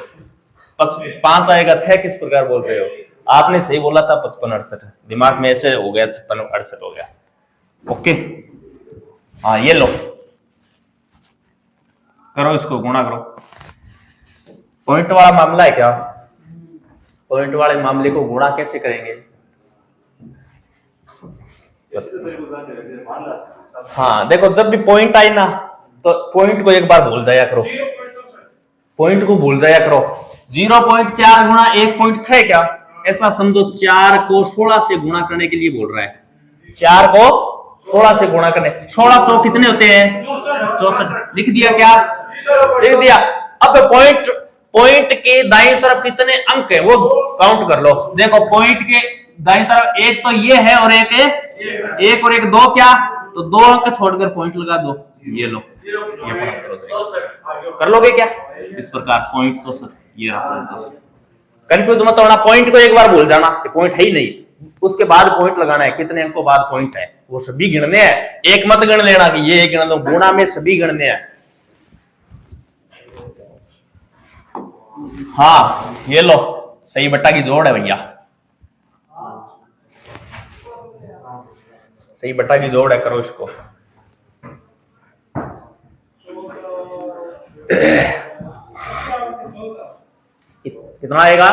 [SPEAKER 1] 5 आएगा। 6 किस प्रकार बोल रहे हो? आपने सही बोला था 55 68, दिमाग में ऐसे हो गया 56 68 हो गया। ओके हाँ ये लो, करो इसको, गुणा करो। पॉइंट वाला मामला है क्या? पॉइंट वाले मामले को गुणा कैसे करेंगे? हाँ देखो, जब भी पॉइंट आई ना, तो पॉइंट को एक बार भूल जाया करो, पॉइंट को भूल जाया करो। 0.4 गुणा 1.6 क्या? ऐसा समझो 4 को 16 से गुणा करने के लिए बोल रहा है। 4 को 16 से गुणा करने, 16 चौक कितने होते हैं? 64। लिख दिया क्या? लिख दिया। अब पॉइंट के दाईं तरफ कितने अंक है वो काउंट कर लो। देखो पॉइंट के दाईं तरफ एक तो ये है और एक और एक 2 क्या? तो 2 अंक छोड़कर पॉइंट लगा दो, ये लो, ये कर लोगे क्या? इस प्रकार पॉइंट 64, ये रहा पॉइंट 64। कंफ्यूज मत होना, पॉइंट को एक बार भूल जाना, ये पॉइंट है ही नहीं, उसके बाद पॉइंट लगाना है। कितने अंकों बाद पॉइंट है वो सभी गिनने हैं, एक मत गिन लेना कि ये गिन लो, गुणा में सभी गिनने हैं। हाँ ये लो, सही बट्टा की जोड़ है भैया, सही बट्टा की जोड़ है, करो इसको। कितना आएगा?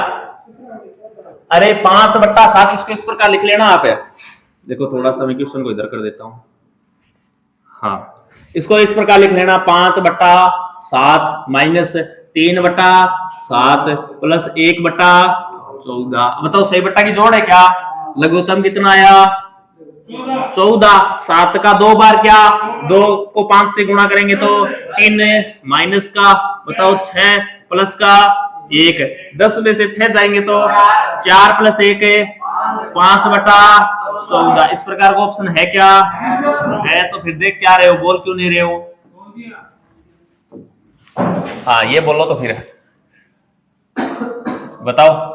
[SPEAKER 1] अरे 5/7, इसको इस प्रकार लिख लेना आप। देखो थोड़ा सा मैं क्वेश्चन को इधर कर देता हूं। हाँ इसको इस प्रकार लिख लेना, 5/7 माइनस 3/7 प्लस 1/14। बताओ सही बट्टा की जोड़ है क्या? लघुत्तम कितना आया? 14। 7 का 2 बार क्या? 2 को 5 से गुणा करेंगे तो चिन्ह माइनस का, बताओ 6 प्लस का 1, 10 में से 6 जाएंगे तो 4 प्लस 1 5/14। इस प्रकार का ऑप्शन है क्या? है। तो फिर देख क्या रहे हो, बोल क्यों नहीं रहे हो? हाँ ये बोलो तो फिर बताओ।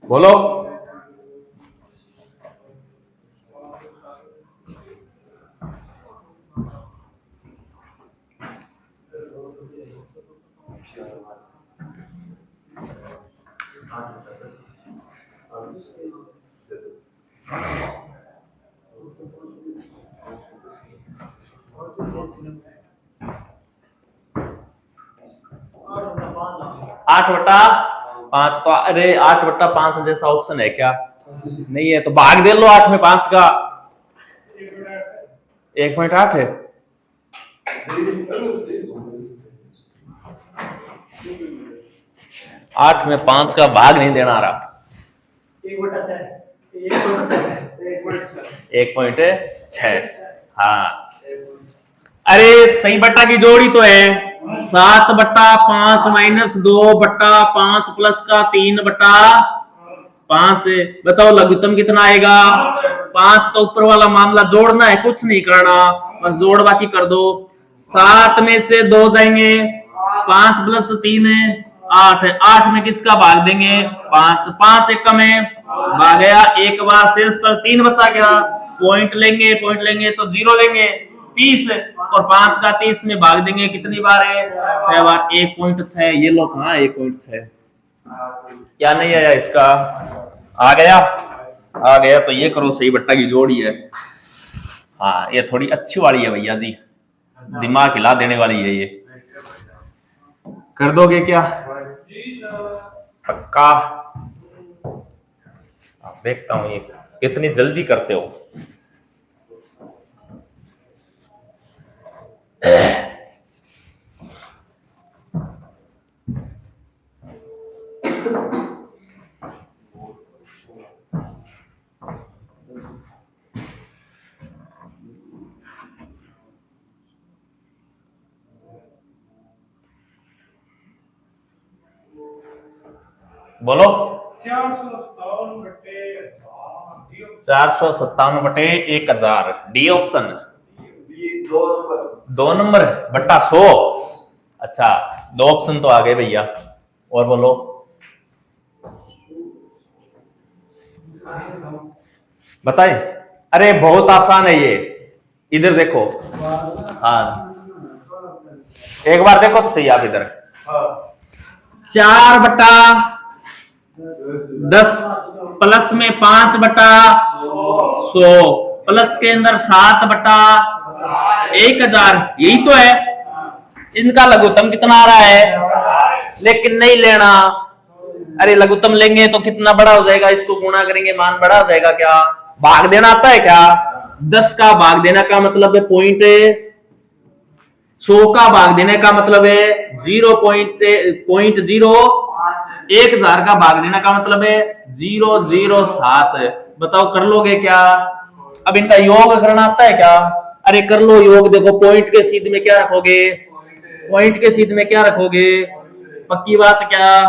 [SPEAKER 1] बोलो। 8/5 तो अरे 8/5 जैसा ऑप्शन है क्या? नहीं है तो भाग दे लो 8 में 5 का। 1.8 है। 8 में 5 का भाग नहीं देना रहा। 1.6। हाँ अरे सही बट्टा की जोड़ी तो है 7/5 -2/5 प्लस का 3/5। बताओ लघुत्तम कितना आएगा? 5 तो ऊपर वाला मामला जोड़ना है, कुछ नहीं करना, बस जोड़ बाकी कर दो। 7 में से 2 जाएंगे, 5 प्लस 3 है 8 है। 8 में किसका भाग देंगे? 5। 5 एक कम है, भाग गया। एक बार शेष पर 3 बचा गया। पॉइंट लेंगे, पॉइंट लेंगे तो 0 लेंगे 30, और 5 का 30 में भाग देंगे कितनी बार है? 6 बार। 1.6। ये लो कहाँ 1.6? क्या नहीं आया इसका? आ गया, आ गया तो ये करो, सही बट्टा की जोड़ी है। हाँ ये थोड़ी अच्छी वाली है भैया जी, दिमाग हिला देने वाली है ये। कर दोगे क्या? पक्का? देखता हूं ये कितनी जल्दी करते हो। बोलो। 457/1000 डी ऑप्शन। 2 नंबर/100। अच्छा 2 ऑप्शन तो आ गए भैया, और बोलो। बताए? अरे बहुत आसान है ये, इधर देखो। हाँ एक बार देखो तो सही आप इधर। 4/10 प्लस में 5/100 प्लस के अंदर 7/1000, यही तो है। इनका लघुत्तम कितना आ रहा है? लेकिन नहीं लेना। अरे लघुत्तम लेंगे तो कितना बड़ा हो जाएगा, इसको गुणा करेंगे मान बड़ा हो जाएगा क्या? भाग देना आता है क्या? 10 का भाग देने का मतलब है पॉइंट, 100 का भाग देने का मतलब है 0.0, 1000 का भाग देने का मतलब है 007। बताओ कर लोगे क्या? अब इनका योग करना आता है क्या? अरे कर लो योग। देखो पॉइंट के सीध में क्या रखोगे? पॉइंट के सीध में क्या रखोगे? पक्की बात क्या?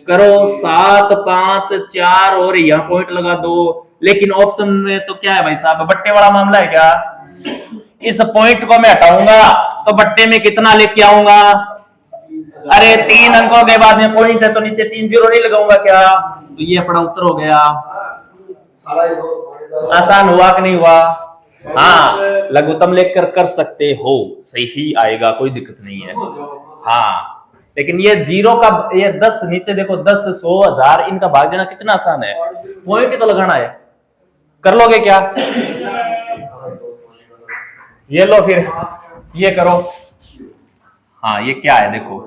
[SPEAKER 1] करो 7 5 4 और यहाँ पॉइंट लगा दो। लेकिन ऑप्शन में तो क्या है भाई साहब, बट्टे वाला मामला है क्या? इस पॉइंट को मैं हटाऊंगा तो बट्टे में कितना लेके आऊंगा? अरे 3 अंकों के बाद में पॉइंट है तो नीचे 3 जीरो नहीं लगाऊंगा क्या? तो ये अपना उत्तर हो गया। आसान हुआ कि नहीं हुआ? हाँ लघुत्तम लेकर कर सकते हो, सही ही आएगा, कोई दिक्कत नहीं है। हाँ लेकिन ये 0 का, ये 10 नीचे देखो, 10 100 1000 इनका भाग देना कितना आसान है, पॉइंट ही तो लगाना है। कर लोगे क्या? ये लो फिर ये करो। हाँ ये क्या है देखो,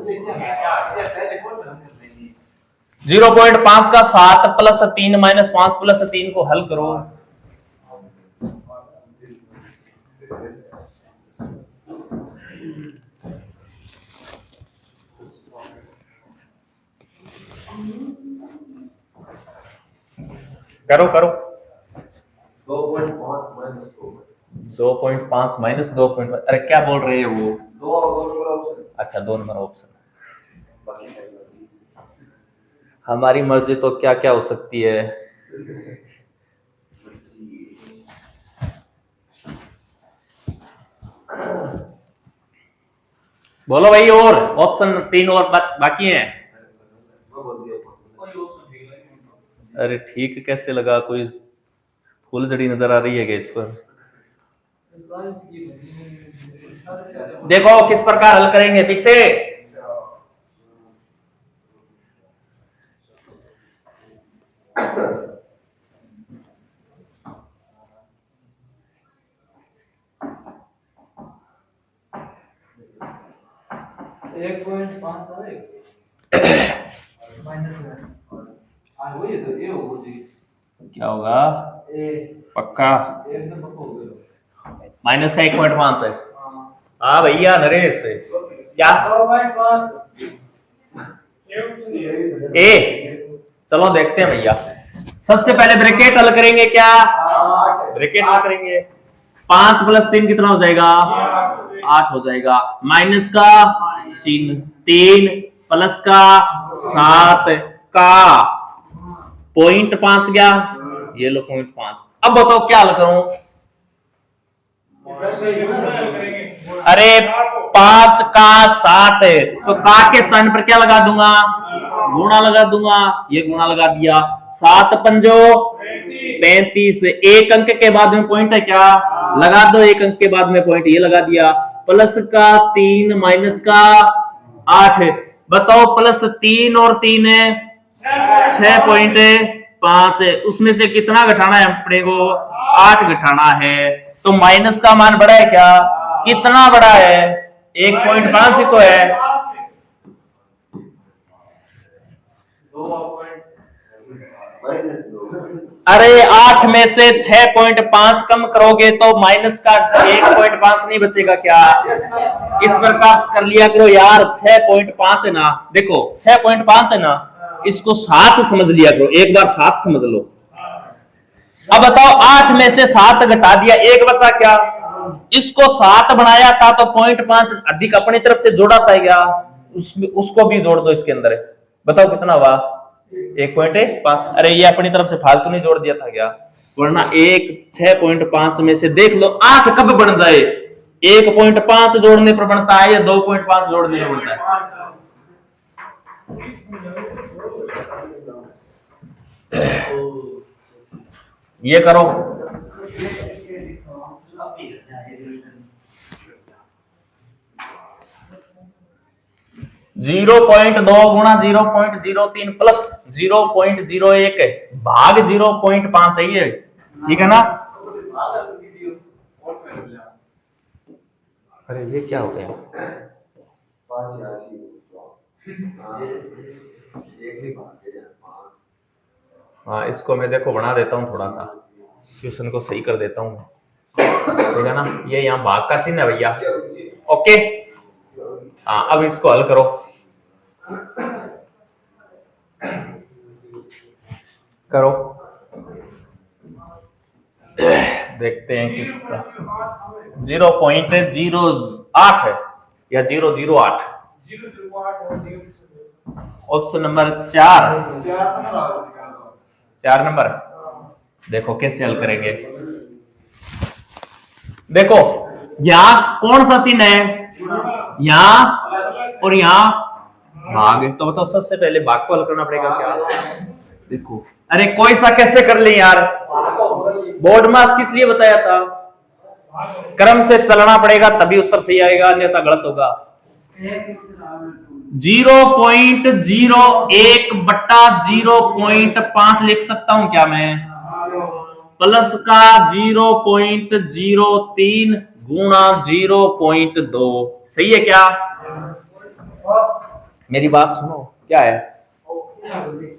[SPEAKER 1] 0.5 का 7 प्लस 3 माइनस 5 प्लस 3 को हल करो। करो करो। 2.5 माइनस 2.5, अरे क्या बोल रहे हैं वो? अच्छा 2 नंबर ऑप्शन। हमारी मर्जी तो क्या क्या हो सकती है। बोलो भाई, और ऑप्शन 3 और बाकी हैं। अरे ठीक कैसे लगा, कोई फुलझड़ी नजर आ रही है क्या इस पर? देखो किस प्रकार हल करेंगे पीछे। क्या होगा पक्का? माइनस का 1.5 है। हाँ भैया नरेश, क्या ए? चलो देखते हैं भैया। सबसे पहले ब्रैकेट हल करेंगे, क्या ब्रैकेट हल करेंगे? 5 + 3 कितना हो जाएगा? 8 हो जाएगा। माइनस का चिन्ह 3 प्लस का 7 का 0.5 गया, ये लो 0.5। अब बताओ क्या हल करूं? अरे 5 का 7 है तो का के स्थान पर क्या लगा दूंगा? गुणा लगा दूंगा। ये गुणा लगा दिया। 7 पंजो 35। एक अंक के बाद में पॉइंट है क्या? लगा दो एक अंक के बाद में पॉइंट, ये लगा दिया। प्लस का 3 माइनस का 8। बताओ +3 और 3 है 6.5 है। उसमें से कितना घटाना है अपने को? 8 घटाना है। तो माइनस का मान बड़ा है क्या? कितना बड़ा है? 1.5 ही तो है। अरे 8 में से 6.5 कम करोगे तो माइनस का 1.5 नहीं बचेगा क्या? इस प्रकार कर लिया करो यार। 6.5 है ना, देखो 6.5 है ना, इसको 7 समझ लिया करो, एक बार 7 समझ लो। अब बताओ 8 में से 7 घटा दिया, एक बचा क्या? इसको 7 बनाया था तो 0.5 अधिक अपनी तरफ से जोड़ा था क्या? उसको भी जोड़ दो इसके अंदर। बताओ कितना हुआ? 1.5। अरे ये अपनी तरफ से फालतू नहीं जोड़ दिया था क्या? वरना 6.5 में से देख लो 8 कब बन जाए? 1.5 जोड़ने पर बनता है या 2.5 जोड़ने पर बनता है? ये करो। 0.2 गुणा 0.03 प्लस 0.01 भाग 0.5 चाहिए, ठीक है ना? अरे ये क्या हो गया? हाँ इसको मैं देखो बना देता हूँ, थोड़ा सा क्वेश्चन को सही कर देता हूँ, ठीक है ना? ये यहाँ भाग का चिन्ह है भैया, ओके। हाँ अब इसको हल करो। करो देखते हैं किसका 0.08 है या 008। Option number 4 number. देखो कैसे हल करेंगे। देखो यहां कौन सा चिन्ह है? यहां और यहां भाग, तो बताओ सबसे पहले भाग को हल करना पड़ेगा क्या? देखो अरे कोई सा कैसे कर ले यार, बोर्ड मास किस लिए बताया था? क्रम से चलना पड़ेगा तभी उत्तर सही आएगा, अन्यथा गलत होगा। 0.01 बट्टा 0.5 लिख सकता हूं क्या मैं? प्लस का 0.03 गुणा 0.2, सही है क्या? मेरी बात सुनो, क्या है?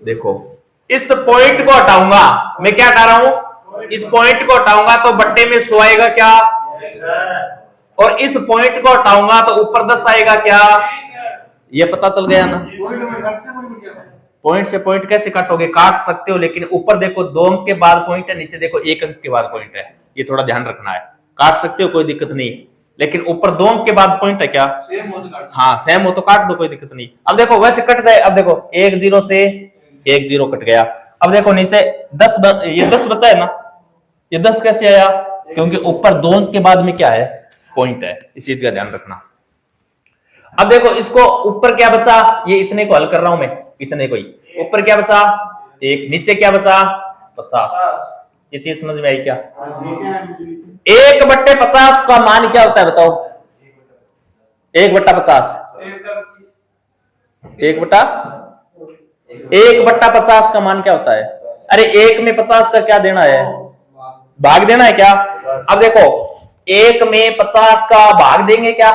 [SPEAKER 1] देखो इस पॉइंट को हटाऊंगा, मैं क्या हटा रहा हूं? इस पॉइंट को हटाऊंगा तो बट्टे में 100 आएगा क्या? और इस पॉइंट को हटाऊंगा तो ऊपर 10 आएगा क्या? ये पता चल गया ना? पॉइंट से पॉइंट कैसे काटोगे? काट सकते हो, लेकिन ऊपर देखो 2 अंक के बाद पॉइंट है, नीचे देखो 1 अंक के बाद पॉइंट है, ये थोड़ा ध्यान रखना है। काट सकते हो कोई दिक्कत नहीं, लेकिन ऊपर 2 अंक के बाद पॉइंट है क्या? हाँ सेम हो तो काट दो, कोई दिक्कत नहीं। अब देखो वैसे कट जाए, अब देखो 1 0 से एक जीरो कट गया। अब देखो नीचे 10 ये 10 बचा है ना, ये 10 कैसे आया, क्योंकि ऊपर 2 अंक के बाद में क्या है, पॉइंट है, इस चीज का ध्यान रखना। अब देखो इसको ऊपर क्या बचा, ये इतने को हल कर रहा हूं मैं, इतने को ही, ऊपर क्या बचा 1, नीचे क्या बचा 50। ये चीज समझ में आई क्या? 1/50 का मान क्या होता है बताओ? 1/50, 1/50 का मान क्या होता है? अरे 1 में 50 का क्या देना है, भाग देना है क्या? अब देखो 1 में 50 का भाग देंगे क्या?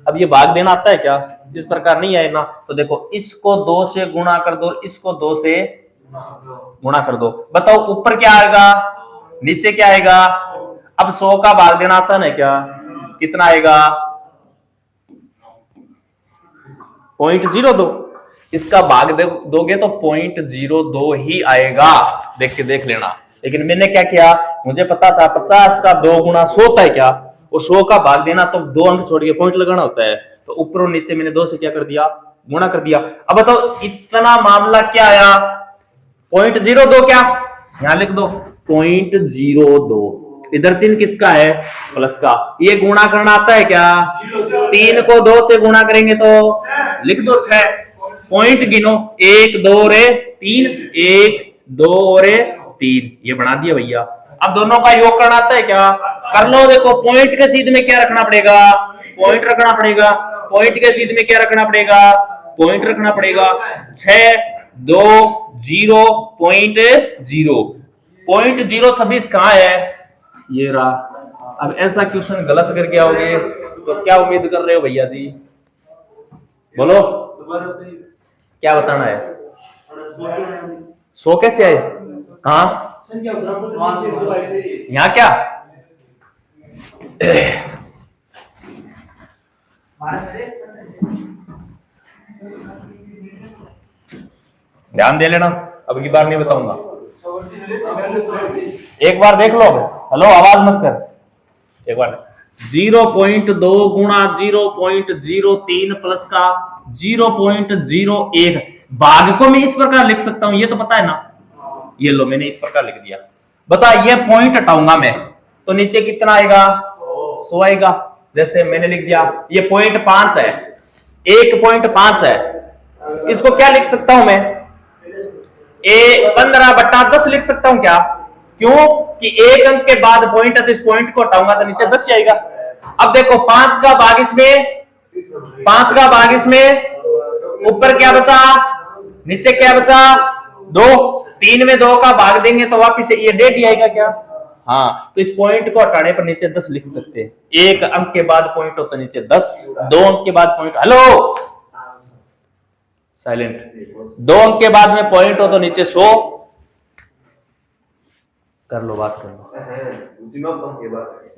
[SPEAKER 1] अब ये भाग देना आता है क्या? इस प्रकार नहीं आए ना। तो देखो इसको 2 से गुणा कर दो, इसको 2 से गुणा कर दो, बताओ ऊपर क्या आएगा, नीचे क्या आएगा? अब 100 का भाग देना आसान है क्या? कितना आएगा? 0.02। इसका भाग दोगे तो 0.02 ही आएगा, देख लेना। लेकिन मैंने क्या किया, मुझे पता था 50 का 2 गुना 100 होता है क्या, वो 100 का भाग देना तो 2 अंक छोड़ के पॉइंट लगाना होता है, तो ऊपर और नीचे मैंने 2 से क्या कर दिया, गुणा कर दिया। अब बताओ इतना मामला क्या आया, 0.02 क्या, यहां लिख दो 0.02। इधर चिन्ह किसका है, प्लस का। ये गुणा करना आता है क्या, 3 को 2 से गुणा करेंगे तो लिख दो 6, पॉइंट गिनो 1 2 रे 3, 1 2 रे 3, ये बना दिया भैया। अब दोनों का योग करना आता है क्या, कर लो। देखो पॉइंट के सीध में क्या रखना पड़ेगा, पॉइंट रखना पड़ेगा। पॉइंट के सीध में क्या रखना पड़ेगा, पॉइंट रखना पड़ेगा। 6 2 0 0.0 0.026 कहां है, ये रहा। अब ऐसा क्वेश्चन गलत करके आओगे तो क्या उम्मीद कर रहे हो भैया जी, बोलो क्या बताना है? 100 कैसे आए, कहा यहाँ क्या ध्यान दे लेना, अब की बार नहीं बताऊंगा, एक बार देख लो। हेलो आवाज मत कर, एक बार 0.2 गुणा 0.03 प्लस का 0.01, भाग को मैं इस प्रकार लिख सकता हूं, ये तो पता है ना। ये लो मैंने इस प्रकार लिख दिया, बता ये पॉइंट हटाऊंगा मैं तो नीचे कितना आएगा, 100 आएगा। जैसे मैंने लिख दिया ये 0.5 है, 1.5 है, इसको क्या लिख सकता हूं मैं, 15/10 लिख सकता हूं क्या? क्यों कि 1 अंक के बाद पॉइंट है तो इस पॉइंट को हटाऊंगा तो नीचे 10 आएगा। अब देखो 5 का भाग इसमें, ऊपर क्या बचा, नीचे क्या बचा, 2, 3 में 2 का भाग देंगे तो वापिस ये 1.5 आएगा क्या? हाँ, तो इस पॉइंट को हटाने पर नीचे 10 लिख सकते हैं। 1 अंक के बाद पॉइंट हो तो नीचे 10, 2 अंक के बाद पॉइंट, हेलो साइलेंट, 2 अंक के बाद में पॉइंट हो तो नीचे 100 कर लो, बात कर लो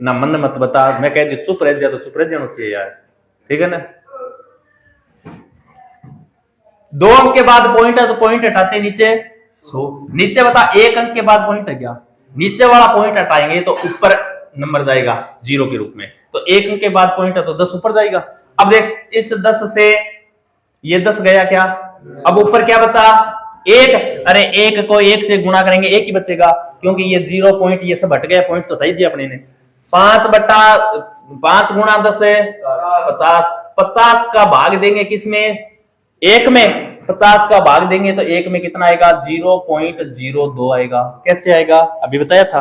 [SPEAKER 1] ना, मन मत बता, मैं कह दी चुप रह जा तो चुप रह जाना चाहिए यार, ठीक है ना। 2 अंक के बाद पॉइंट है तो पॉइंट हटाते नीचे 100, नीचे बता 1 अंक के बाद पॉइंट है क्या, नीचे वाला पॉइंट हटाएंगे तो ऊपर नंबर जाएगा 0 के रूप में, तो 1 अंक के बाद पॉइंट है तो 10 ऊपर जाएगा। अब देख इस 10 से ये 10 गया क्या, अब ऊपर क्या बचा 1, अरे 1 को 1 से गुणा करेंगे 1 ही बचेगा, क्योंकि ये 0 पॉइंट ये सब हट गया, पॉइंट तो हटा ही दिया अपने ने। 5 गुणा 10 है 50, 50 का भाग देंगे किसमें, 1 में, 50 का भाग देंगे तो 1 में कितना आएगा, 0.02 आएगा। कैसे आएगा, अभी बताया था,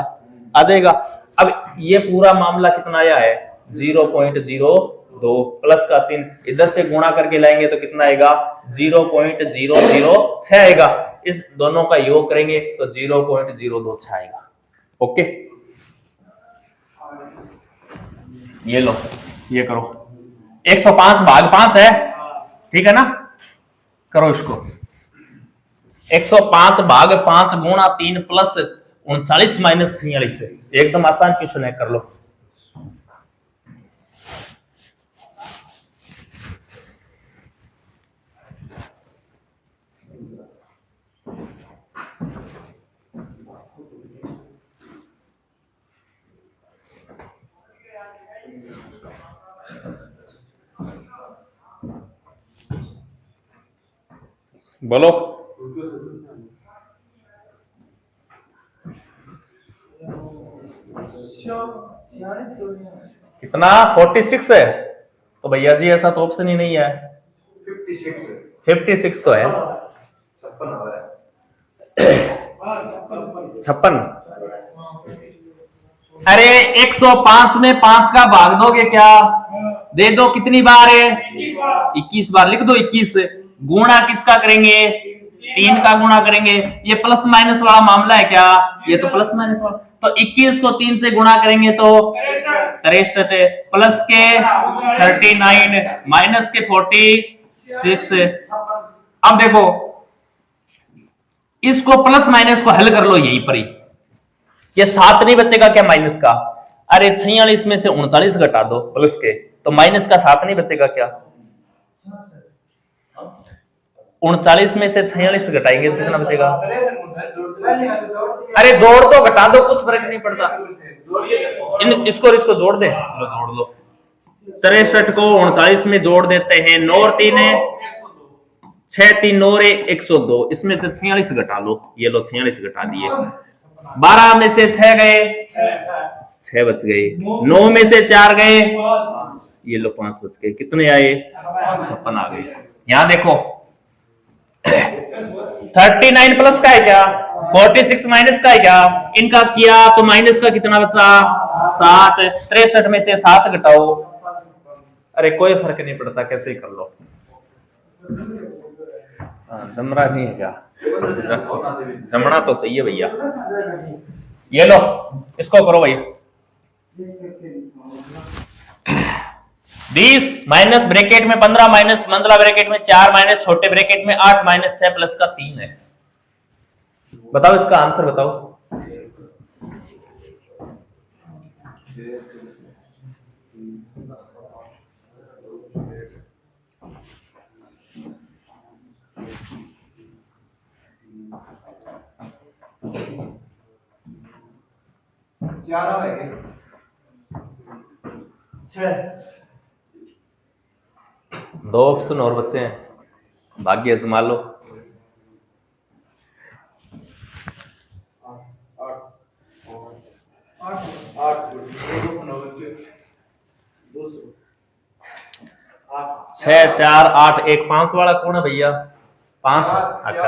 [SPEAKER 1] आ जाएगा। अब ये पूरा मामला कितना आया है, 0.02, प्लस का चिन्ह इधर से गुणा करके लाएंगे तो कितना आएगा, 0.006 आएगा। इस दोनों का योग करेंगे तो 0.026 आएगा। ओके, ये लो, ये करो, 105 भाग 5 है, ठीक है ना, करो इसको, 105 भाग 5 गुणा 3 प्लस 39 माइनस 43 है, एकदम आसान क्वेश्चन है, कर लो। बोलो कितना 46 है? तो भैया जी ऐसा तो ऑप्शन ही नहीं है। 56 तो है। 56। अरे 105 में 5 का भाग दोगे क्या? दे दो, कितनी बार है? 21 बार। लिख दो 21। गुणा किसका करेंगे? 3 का गुणा करेंगे। ये प्लस माइनस वाला मामला है क्या? ये तो प्लस माइनस वाला। तो 21 को 3 से गुणा करेंगे तो 63, प्लस के 39, माइनस के 46। अब देखो इसको प्लस माइनस को हल कर लो यहीं पर ही। ये 7 नहीं बचेगा क्या माइनस का? अरे 46 में से 39 घटा दो प्लस के, तो माइनस का 7 नहीं बचेगा क्या? 39 में से 46 घटाएंगे तो कितना बचेगा? अरे जोड़ दो, घटा दो, कुछ फर्क नहीं पड़ता। इसको और इसको जोड़ दे, लो जोड़ लो। 63 को 39 में जोड़ देते हैं। 9 और 3 है 6, 3 9 102। इसमें से 46 घटा लो। ये लो 46 घटा दिए। 12 में से 6 गए, 6 बच गए। 9 में से 4 गए, ये लो 5 बच गए। कितने आए? 56 आ गए। यहां देखो 39 प्लस का है क्या? 46 माइनस का है क्या? इनका किया तो माइनस का कितना बचा? 7। 63 में से 7 घटाओ। अरे कोई फर्क नहीं पड़ता, कैसे ही कर लो। जमरा नहीं है क्या? जमना तो सही है भैया। ये लो इसको करो भाई। 20 माइनस ब्रैकेट में 15 माइनस मंझला ब्रैकेट में 4 माइनस छोटे ब्रैकेट में 8 माइनस 6 प्लस का 3 है। बताओ इसका आंसर बताओ। दो ऑप्शन और बच्चे हैं, भाग्य आजमा लो। छह 4 8 1 5 वाला कौन है भैया? 5। अच्छा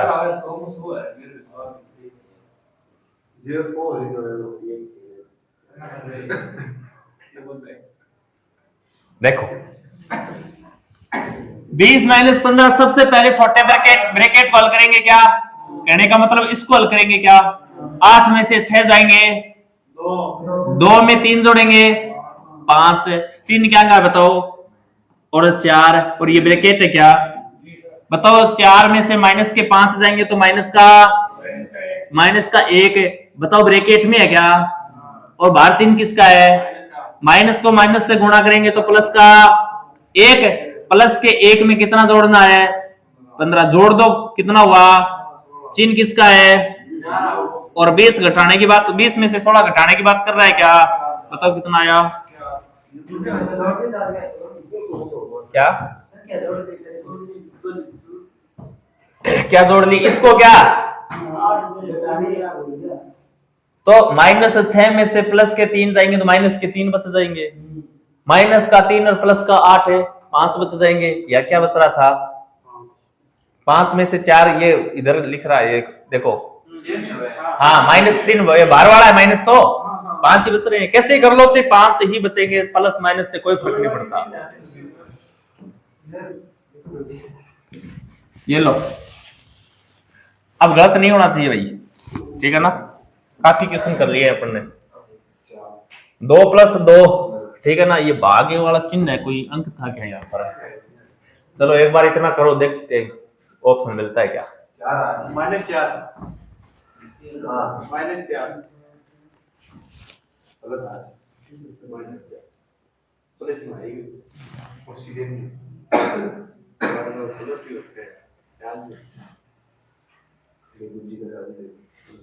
[SPEAKER 1] देखो 20 माइनस 15 सबसे पहले छोटे ब्रैकेट को हल करेंगे क्या? कहने का मतलब इसको हल करेंगे क्या? 8 में से 6 जाएंगे, 2 में 3 जोड़ेंगे 5, चिन्ह क्या है बताओ? और 4, और ये ब्रैकेट है क्या बताओ? 4 में से माइनस के 5 जाएंगे तो माइनस का 1 बताओ ब्रैकेट में है क्या? और बाहर चिन्ह किसका है? माइनस को माइनस से गुणा करेंगे तो प्लस का 1, प्लस के 1 में कितना जोड़ना है? 15। जोड़ दो, कितना हुआ? चिन्ह किसका है? और 20 घटाने की बात, 20 में से 16 घटाने की बात कर रहा है क्या? बताओ कितना आया? क्या क्या जोड़ ली? इसको क्या? तो माइनस 6 में से प्लस के 3 जाएंगे तो माइनस के 3 बच जाएंगे। माइनस का 3 और प्लस का 8 है, 5 बच जाएंगे। या क्या बच रहा था? 5 में से 4, ये इधर लिख रहा है देखो। हाँ माइनस 3 बाहर वाला है माइनस, तो 5 ही बच रहे हैं। कैसे कर लो, चाहे 5 ही बचेंगे, प्लस माइनस से कोई फर्क नहीं पड़ता। ये लो, अब गलत नहीं होना चाहिए भाई, ठीक है ना? काफी क्वेश्चन कर लिए अपन ने। 2 + 2, ठीक है ना? ये भाग्य वाला चिन्ह है, कोई अंक था क्या यहाँ पर? चलो एक बार इतना करो, देखते ऑप्शन मिलता है क्या। -4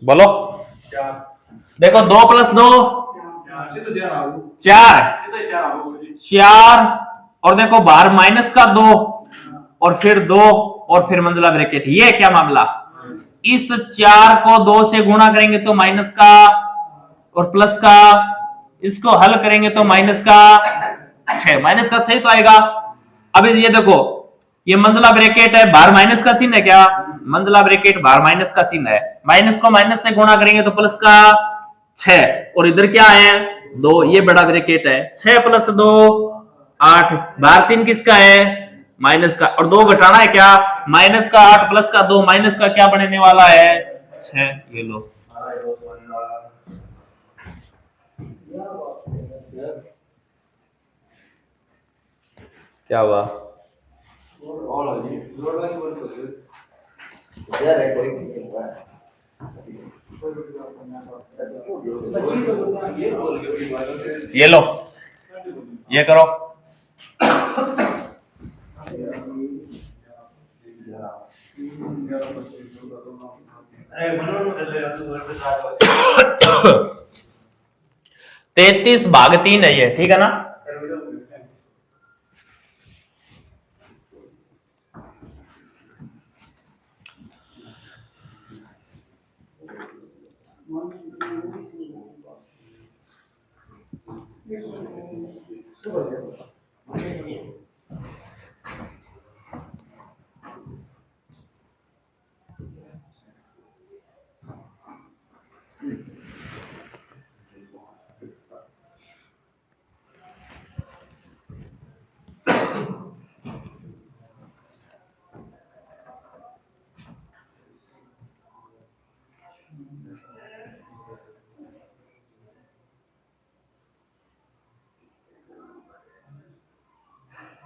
[SPEAKER 1] बोलो। देखो 2 + 2 4, और देखो बाहर माइनस का 2 और फिर 2 और फिर मंझला ब्रैकेट। ये क्या मामला? इस 4 को 2 से गुणा करेंगे तो माइनस का और प्लस का इसको हल करेंगे तो माइनस का 6 तो आएगा। अभी ये देखो, ये मंजिला ब्रैकेट है, बाहर माइनस का चिन्ह है क्या, मंजिला ब्रैकेट बाहर माइनस का चिन्ह है, माइनस को माइनस से गुणा करेंगे तो प्लस का 6, और इधर क्या है 2, ये बड़ा ब्रैकेट है, 6 प्लस 2 8, बाहर चिन्ह किसका है माइनस का, और 2 घटाना है क्या, माइनस का 8 प्लस का 2, माइनस का क्या बनने वाला है 6। ये लो, क्या हुआ, ये लो, ये करो, तैतीस भाग 3 है ये, ठीक है ना।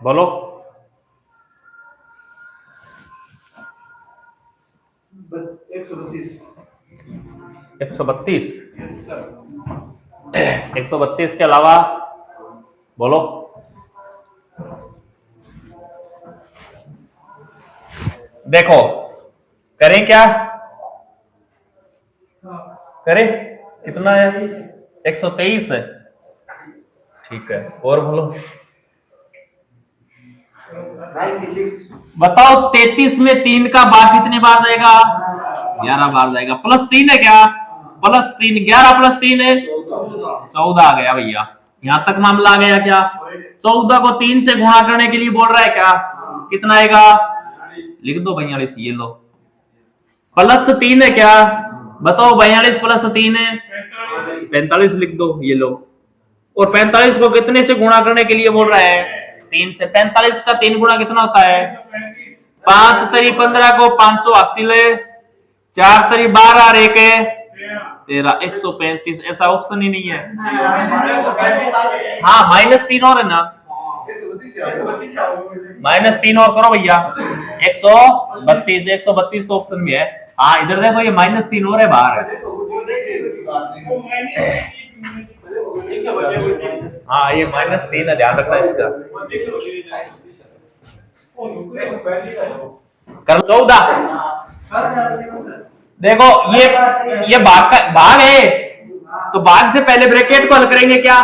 [SPEAKER 1] बोलो, 132 132 के अलावा बोलो, देखो करें क्या, करें कितना है 123 है, ठीक है, और बोलो
[SPEAKER 2] 96।
[SPEAKER 1] बताओ 33 में 3 का बार कितने बार जाएगा, 11 बार जाएगा, प्लस 3 है क्या, प्लस 3, 11 प्लस 3 है 14 आ गया भैया, यहां तक मामला आ गया क्या, 14 को 3 से गुणा करने के लिए बोल रहा है क्या, कितना आएगा, लिख दो 42, ये लो, प्लस 3 है क्या, बताओ 42 प्लस 3 है 45, लिख दो, ये लो, और 45 को कितने से गुणा करने के लिए बोल रहा है, 3 से, 45 का 3 गुणा कितना होता है, 5 तरी 15 को 580 ले, 4 तरी 12 और 1 है 13, 135, ऐसा ऑप्शन ही नहीं है, हाँ -3 और है ना, -3 और करो भैया, 132 तो ऑप्शन में है, हाँ इधर देखो ये -3 और है बाहर है, हाँ ये -3 है, ध्यान रखना इसका, करो 14, देखो ये भाग है, तो भाग से पहले ब्रैकेट को हल करेंगे क्या,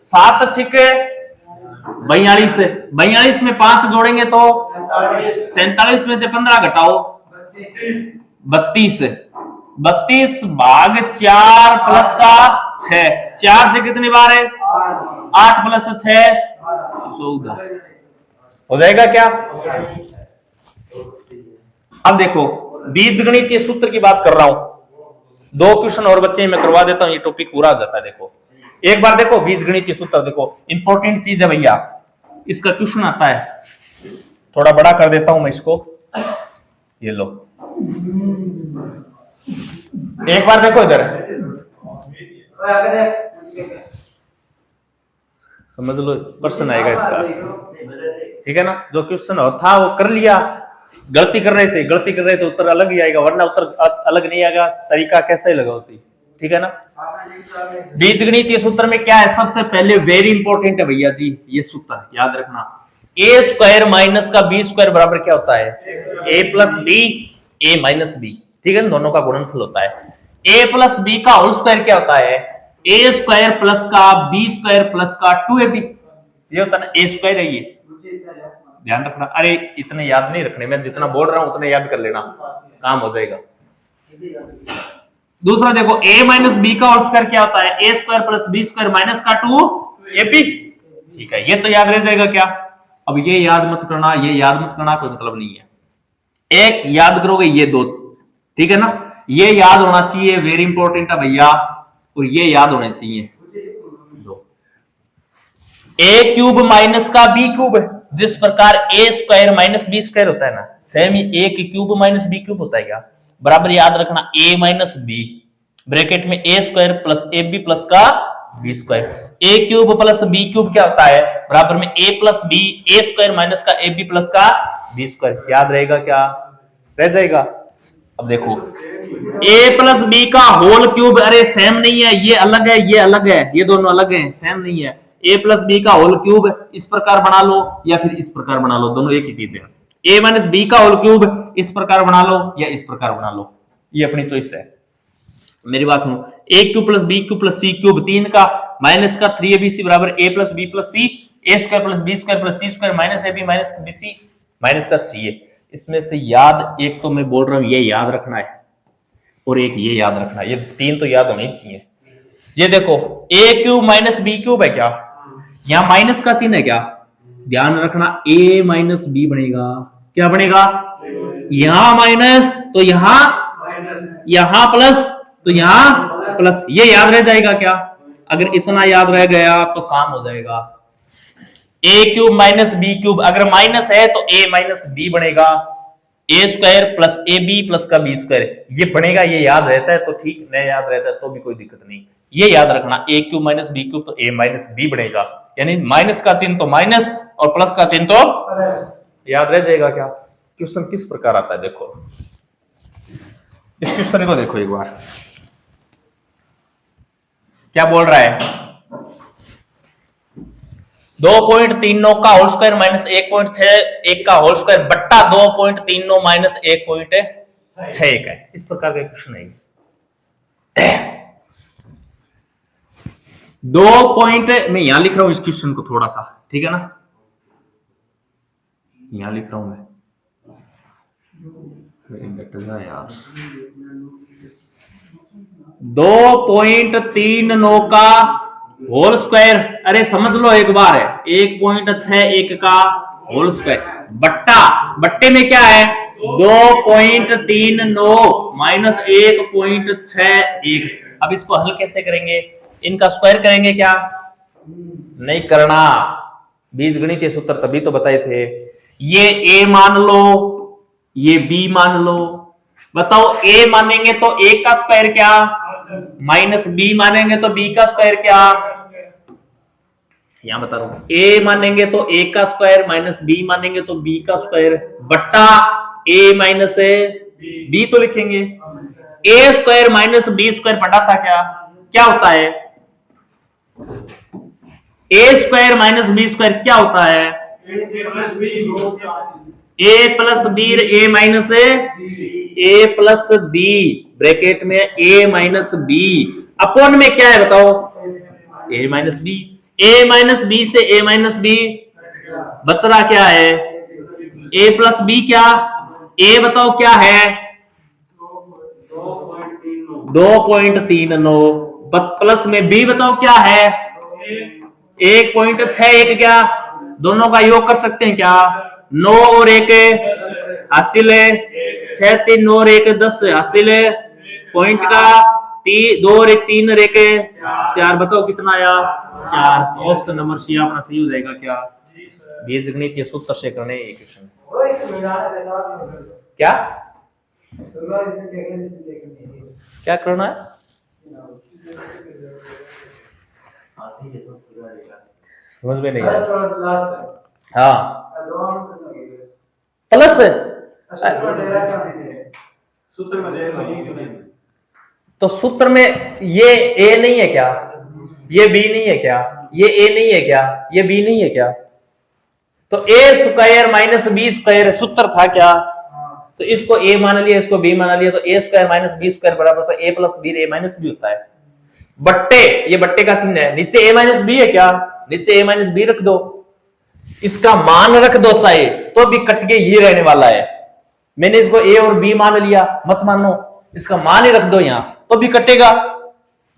[SPEAKER 1] 7 छिके 42, 42 में 5 जोड़ेंगे तो 47 में से 15 घटाओ 32, 32 भाग 4 प्लस का 6, 4 से कितनी बार है 8 प्लस 6 14, हो जाएगा क्या। अब देखो बीजगणितीय सूत्र की बात कर रहा हूं, 2 क्वेश्चन और बच्चे मैं करवा देता हूं, ये टॉपिक पूरा हो जाता है। देखो एक बार देखो बीजगणितीय सूत्र, देखो इंपॉर्टेंट चीज है भैया, इसका क्वेश्चन आता है, थोड़ा बड़ा कर देता हूं मैं इसको, ये लो, एक बार देखो इधर, समझ लो प्रश्न आएगा इसका, ठीक है ना, जो क्वेश्चन था वो कर लिया, गलती कर रहे थे उत्तर अलग ही आएगा, वरना उत्तर अलग नहीं आएगा, तरीका कैसा ही लगाओ चाहिए, ठीक है ना। बीजगणितीय सूत्र में क्या है, सबसे पहले वेरी इंपॉर्टेंट है भैया जी, ये सूत्र याद रखना, ए स्क्वायर माइनस का बी स्क्वायर बराबर क्या होता है, ए plus b a minus B, ठीक है, दोनों का गुणनफल होता है। ए प्लस बी का होल स्क्वायर क्या होता है, ए स्क्वायर प्लस का बी स्क्वायर प्लस का 2ab, ये होता है ना ए स्क्वायर है, ये ध्यान रखना, अरे इतने याद नहीं रखने, मैं जितना बोल रहा हूं उतने याद कर लेना, काम हो जाएगा। दूसरा देखो a माइनस बी का होल स्क्वायर क्या होता है, a square plus B square minus का 2ab। ठीक है, ये तो याद रह जाएगा क्या। अब ये याद मत करना, ये याद मत करना, कोई मतलब नहीं है। एक याद करोगे ये दो, ठीक है ना, ये याद होना चाहिए, वेरी इंपॉर्टेंट है भैया, और ये याद होने चाहिए दो। a क्यूब माइनस का b क्यूब है, जिस प्रकार a square minus b square होता है ना, सेम ही a cube minus b cube होता है क्या, बराबर याद रखना a माइनस बी ब्रैकेट में a square plus a b plus का b square. a cube plus b cube क्या होता है, बराबर में a plus b a square minus का ए बी प्लस का बी स्क्वायर। याद रहेगा क्या, रह जाएगा। अब देखो a प्लस बी का होल क्यूब, अरे सेम नहीं है, ये अलग है ये अलग है, ये दोनों अलग है, सेम नहीं है। a प्लस बी का होल क्यूब इस प्रकार बना लो या फिर इस प्रकार बना लो, दोनों एक ही चीज है। a माइनस बी का होल क्यूब इस प्रकार बना लो या इस प्रकार बना लो, ये अपनी चॉइस है। मेरी बात सुनो, a cube plus B cube plus C cube 3 का माइनस का 3abc बराबर a plus B plus C A square plus B square plus C square minus ab minus bc minus का सी है। इसमें से याद एक तो मैं बोल रहा हूं ये याद रखना है और एक ये याद रखना है, ये तीन तो याद होने चाहिए। ये देखो a cube minus b cube है क्या, यहां माइनस का चिन्ह है क्या, ध्यान रखना a माइनस बी बनेगा, क्या बनेगा, यहां माइनस तो यहां प्लस तो यहां प्लस, ये याद रह जाएगा क्या। अगर इतना याद रह गया तो काम हो जाएगा। a cube minus b cube, अगर माइनस है तो a माइनस बी बनेगा, a square plus a b plus का बी स्क्वायर, ये बनेगा। ये याद रहता है तो ठीक, नहीं याद रहता है तो भी कोई दिक्कत नहीं। ये याद रखना a cube minus b cube तो a माइनस बी बनेगा, यानी माइनस का चिन्ह तो माइनस और प्लस का चिन्ह तो याद रह जाएगा क्या। क्वेश्चन किस प्रकार आता है देखो, इस क्वेश्चन को देखो एक बार, क्या बोल रहा है, 2.39 का होल स्क्वायर माइनस 1.61 का होल स्क्वायर बट्टा 2.39 माइनस 1.61 है। इस प्रकार का क्वेश्चन है। 2 पॉइंट मैं यहां लिख रहा हूं इस क्वेश्चन को थोड़ा सा, ठीक है ना, यहां लिख रहा हूं मैं यार 2.39 का होल स्क्वायर, अरे समझ लो एक बार है, 1.61 का होल स्क्वायर बट्टा, बट्टे में क्या है 2.39 माइनस 1.61। अब इसको हल कैसे करेंगे, इनका स्क्वायर करेंगे क्या, नहीं करना, बीजगणितीय सूत्र तभी तो बताए थे। ये a मान लो, ये b मान लो, बताओ a मानेंगे तो a का स्क्वायर क्या, माइनस b मानेंगे तो b का स्क्वायर क्या, यहां बता रहा हूं, a मानेंगे तो a का स्क्वायर माइनस b मानेंगे तो b का स्क्वायर बट्टा a माइनस b तो लिखेंगे। a square minus b square पढ़ा था क्या, क्या होता है, a square minus b square क्या होता है, a plus b a minus a plus b bracket में a माइनस बी अपॉन में क्या है बताओ, a minus b, a minus b से a माइनस बी बच रहा क्या है, a प्लस बी, क्या a बताओ क्या है 2.39 प्लस में b बताओ क्या है 1.61, क्या दोनों का योग कर सकते हैं क्या, 9 और 1 हासिल है, 6 3 9 और 1 10 हासिल है, पॉइंट का 2 और 1 3 और 1 4, बताओ कितना आया 4। ऑप्शन नंबर सी अपना सही हो जाएगा क्या, बीजगणितीय सूत्र से करने ये क्वेश्चन। क्या क्या करना है, समझ में नहीं आया। हाँ प्लस
[SPEAKER 2] सूत्र में
[SPEAKER 1] तो सूत्र में ये a नहीं है क्या, ये b नहीं है क्या, ये a नहीं है क्या, ये b नहीं है क्या, तो a square minus b square सूत्र था क्या, तो इसको a मान लिया इसको b मान लिया, तो a square minus b square बराबर तो a plus b a minus b होता है। बट्टे, ये बट्टे का चिन्ह है, नीचे a माइनस बी है क्या, नीचे a माइनस बी रख दो, इसका मान रख दो चाहे तो भी कट के ये रहने वाला है। मैंने इसको a और b मान लिया, मत मानो, इसका मान ही रख दो यहां तो भी कटेगा।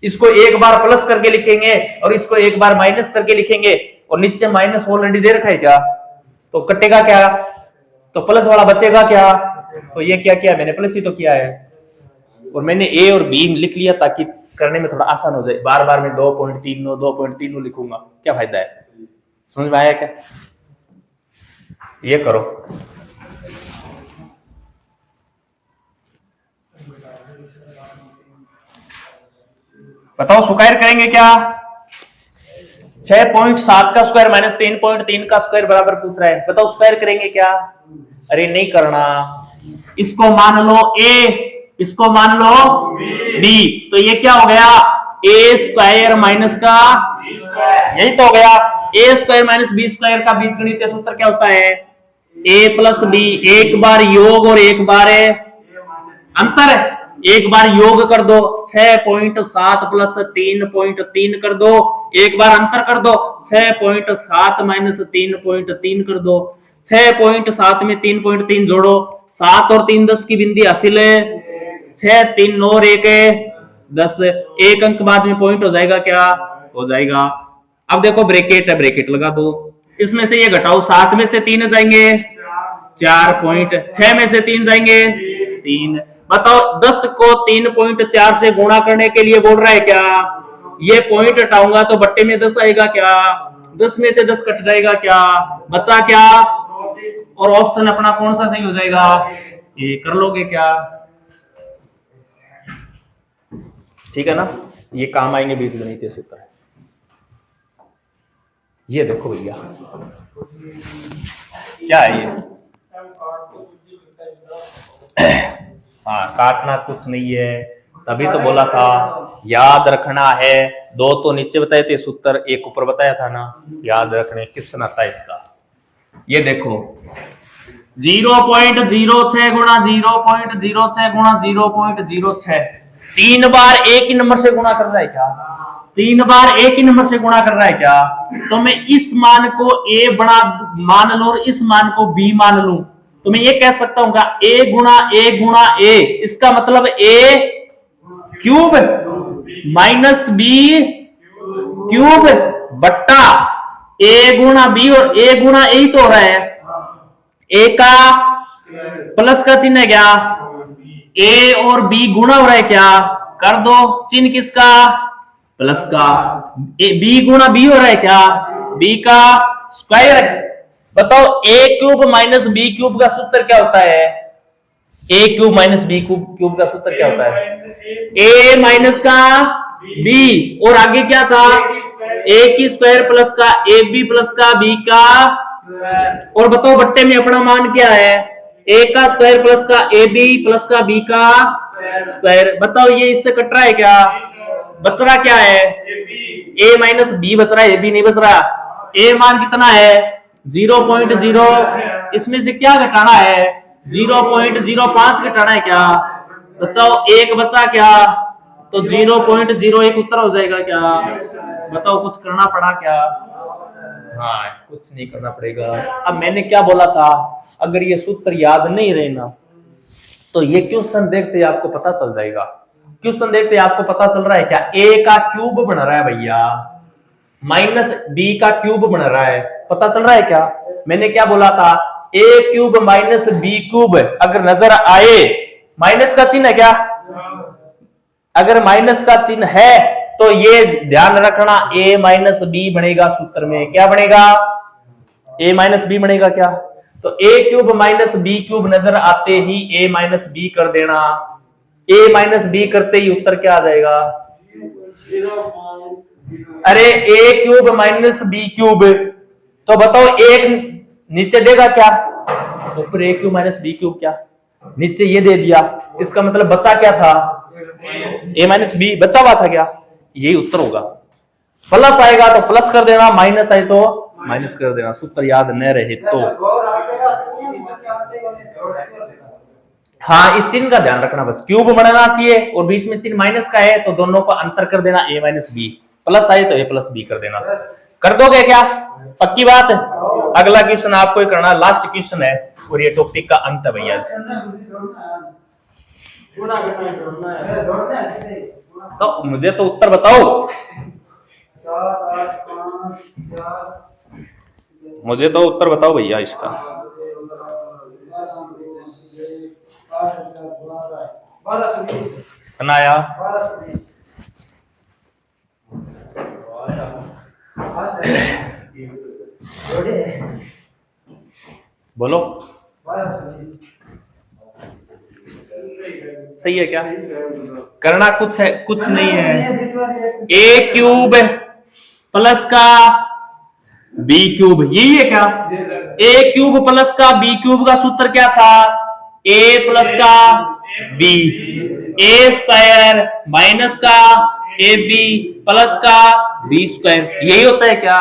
[SPEAKER 1] इसको एक बार प्लस करके लिखेंगे और इसको एक बार माइनस करके लिखेंगे, और नीचे माइनस ऑलरेडी दे रखा है क्या, तो कटेगा क्या, तो प्लस वाला बचेगा क्या। तो ये क्या किया मैंने, प्लस ही तो किया है, और मैंने ए और बी लिख लिया ताकि करने में थोड़ा आसान हो जाए। बार बार मैं 2.39 लिखूंगा, क्या फायदा है। समझ में आया क्या, ये करो। बताओ स्क्वायर करेंगे क्या, 6.7 का स्क्वायर माइनस 3.3 का स्क्वायर बराबर पूछ रहा है, बताओ स्क्वायर करेंगे क्या। अरे नहीं करना, इसको मान लो ए, इसको मान लो बी, तो ये क्या हो गया, ए स्क्वायर माइनस का, यही तो हो गया, ए स्क्वायर माइनस बी स्क्वायर का बीजगणितीय सूत्र क्या होता है, ए प्लस बी, एक बार योग और एक बार अंतर, एक बार योग कर दो 6.7 प्लस 3.3 कर दो, एक बार अंतर कर दो 6.7 माइनस 3.3 कर दो, 6.7 में 3.3 जोड़ो, 7 और 3 10 की बिंदी हासिल है, 6 3 9 और 1 10, एक अंक बाद में पॉइंट हो जाएगा क्या, हो जाएगा। अब देखो ब्रैकेट है, ब्रैकेट लगा दो, इसमें से ये घटाओ, 7 में से 3 जाएंगे 4 पॉइंट, 6 में से 3 जाएंगे 3। बताओ 10 को 3.4 से गुणा करने के लिए बोल रहा है क्या, ये पॉइंट हटाऊंगा तो बट्टे में 10 आएगा क्या, 10 में से 10 कट जाएगा क्या, बचा क्या, और ऑप्शन अपना कौन सा सही हो जाएगा, ये कर लोगे क्या, ठीक है ना। ये काम आएंगे बीजगणितीय सूत्र। ये देखो भैया क्या है ये, हाँ काटना कुछ नहीं है, तभी तो बोला था याद रखना है। दो तो नीचे बताए थे सूत्र, एक ऊपर बताया था ना, याद रखने किस आता है इसका। ये देखो 0.06 गुणा 0.06 गुणा 0.06, 3 बार एक ही नंबर से गुणा कर रहा है क्या, 3 बार एक ही नंबर से गुणा कर रहा है क्या, तो मैं इस मान को a बना मान लूं और इस मान को b मान लूं, तो मैं ये कह सकता हूं a गुणा a, इसका मतलब a cube minus b cube बट्टा a गुणा b, और a गुणा a ही तो हो रहा है, a का प्लस का चिन्ह है क्या, a और b गुणा हो रहा है क्या, कर दो चिन्ह किसका, प्लस का, b गुणा b हो रहा है क्या, b का स्क्वायर। बताओ a cube minus b cube का सूत्र क्या होता है, a cube minus b cube का सूत्र क्या होता है, a माइनस का b, और आगे क्या था, a की स्क्वायर प्लस का ab प्लस का b का, और बताओ बट्टे में अपना मान क्या है, a का स्क्वायर प्लस का ab प्लस का b का स्क्वायर। बताओ ये इससे कट रहा है क्या, बच रहा क्या है, a माइनस b बच रहा है, ab नहीं बच रहा। a मान कितना है 0.0, इसमें से क्या घटाना है 0.05 घटाना है क्या, बताओ एक बचा क्या, तो 0.01 उत्तर हो जाएगा क्या, बताओ कुछ करना पड़ा क्या, हाँ कुछ नहीं करना पड़ेगा। अब मैंने क्या बोला था, अगर ये सूत्र याद नहीं रहना तो ये क्वेश्चन देखते आपको पता चल जाएगा, क्वेश्चन देखते आपको पता चल रहा है क्या, a का क्यूब बन रहा है भैया माइनस b का क्यूब बन रहा है, पता चल रहा है क्या। मैंने क्या बोला था, a cube minus b cube अगर नजर आए, माइनस का चिन्ह है क्या, अगर माइनस का चिन्ह है तो ये ध्यान रखना a माइनस b बनेगा सूत्र में, क्या बनेगा, a माइनस b बनेगा क्या, तो a cube minus b cube नजर आते ही a माइनस b कर देना, a माइनस b करते ही उत्तर क्या आ जाएगा, अरे a cube minus b cube, तो बताओ एक नीचे देगा क्या, ऊपर a cube minus b cube, क्या नीचे ये दे दिया, इसका मतलब बचा क्या था, a माइनस b बचा हुआ था क्या, यही उत्तर होगा। प्लस आएगा तो प्लस कर देना, माइनस आए तो माइनस कर देना, सूत्र याद न रहे तो। हाँ इस चिन्ह का ध्यान रखना, बस क्यूब बनना चाहिए और बीच में चिन्ह माइनस का है तो दोनों को अंतर कर देना, a माइनस b, प्लस आए तो a प्लस b कर देना। कर दोगे क्या, पक्की बात है। अगला क्वेश्चन आपको ही करना, लास्ट क्वेश्चन है और ये टॉपिक का अंत है भैया।
[SPEAKER 2] गुना करना है, जोड़ना है।
[SPEAKER 1] तो मुझे तो उत्तर बताओ,
[SPEAKER 2] 7 8 5 4
[SPEAKER 1] मुझे तो उत्तर बताओ भैया इसका।
[SPEAKER 2] 1220
[SPEAKER 1] कितना आया?
[SPEAKER 2] 1220
[SPEAKER 1] बोलो, सही है क्या? करना कुछ है, कुछ नहीं है। ए क्यूब प्लस का बी क्यूब, यही है क्या? ए क्यूब प्लस का बी क्यूब का सूत्र क्या था? ए प्लस का बी, ए स्क्वायर माइनस का ए बी प्लस का बी स्क्वायर, यही होता है क्या?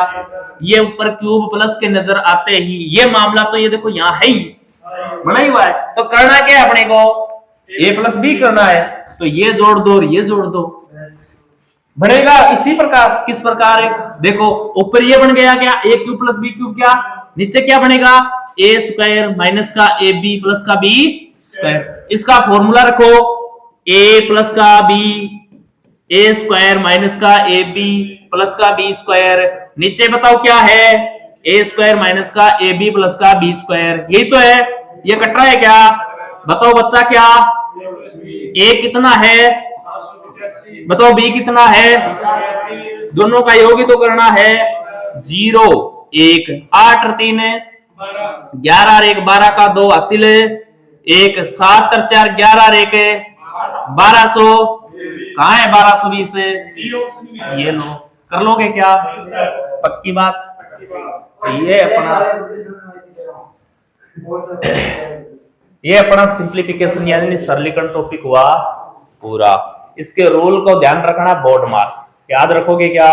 [SPEAKER 1] ये ऊपर क्यूब प्लस के नजर आते ही ये मामला तो ये देखो यहाँ है ही, बना ही हुआ है। तो करना क्या है अपने को? ए प्लस बी करना है, तो ये जोड़ दो और ये जोड़ दो, बनेगा इसी प्रकार। किस प्रकार है देखो, ऊपर ये बन गया क्या? ए क्यूब प्लस बी क्यूब, क्या नीचे क्या बनेगा? ए स्क्वायर माइनस का ए बी प्लस का बी स्क्वायर। इसका फॉर्मूला रखो, ए प्लस का बी, ए स्क्वायर माइनस का ए बी प्लस का बी स्क्वायर, नीचे बताओ क्या है? ए स्क्वायर माइनस का ए बी प्लस का बी स्क्वायर, यही तो है। ये कट रहा है क्या? बताओ बच्चा, क्या ए कितना है? बताओ बी कितना है? दोनों का योग ही तो करना है। 0 1 8 और 3 11 और 1 12 का 2 हासिल, 1 7 और 4 11 और 1 1200, कहाँ है 1220? ये लो, कर लोगे क्या? पक्की बात। ये अपना सिंप्लीफिकेशन यानी सरलीकरण टॉपिक हुआ पूरा। इसके रूल को ध्यान रखना, बोर्ड मास याद रखोगे क्या?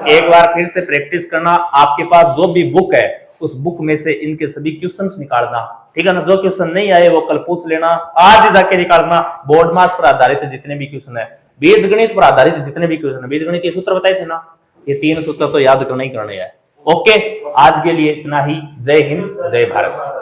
[SPEAKER 1] एक बार फिर से प्रैक्टिस करना। आपके पास जो भी बुक है उस बुक में से इनके सभी क्वेश्चंस निकालना, ठीक है ना? जो क्वेश्चन नहीं आए वो कल पूछ लेना, आज जाके निकालना। बोर्ड मास पर आधारित जितने भी क्वेश्चन है, बीजगणित पर आधारित जितने भी क्वेश्चन है, बीजगणित ये सूत्र बताए थे ना, ये 3 सूत्र तो याद करना ही करने हैं। ओके, आज के लिए इतना ही। जय हिंद, जय भारत।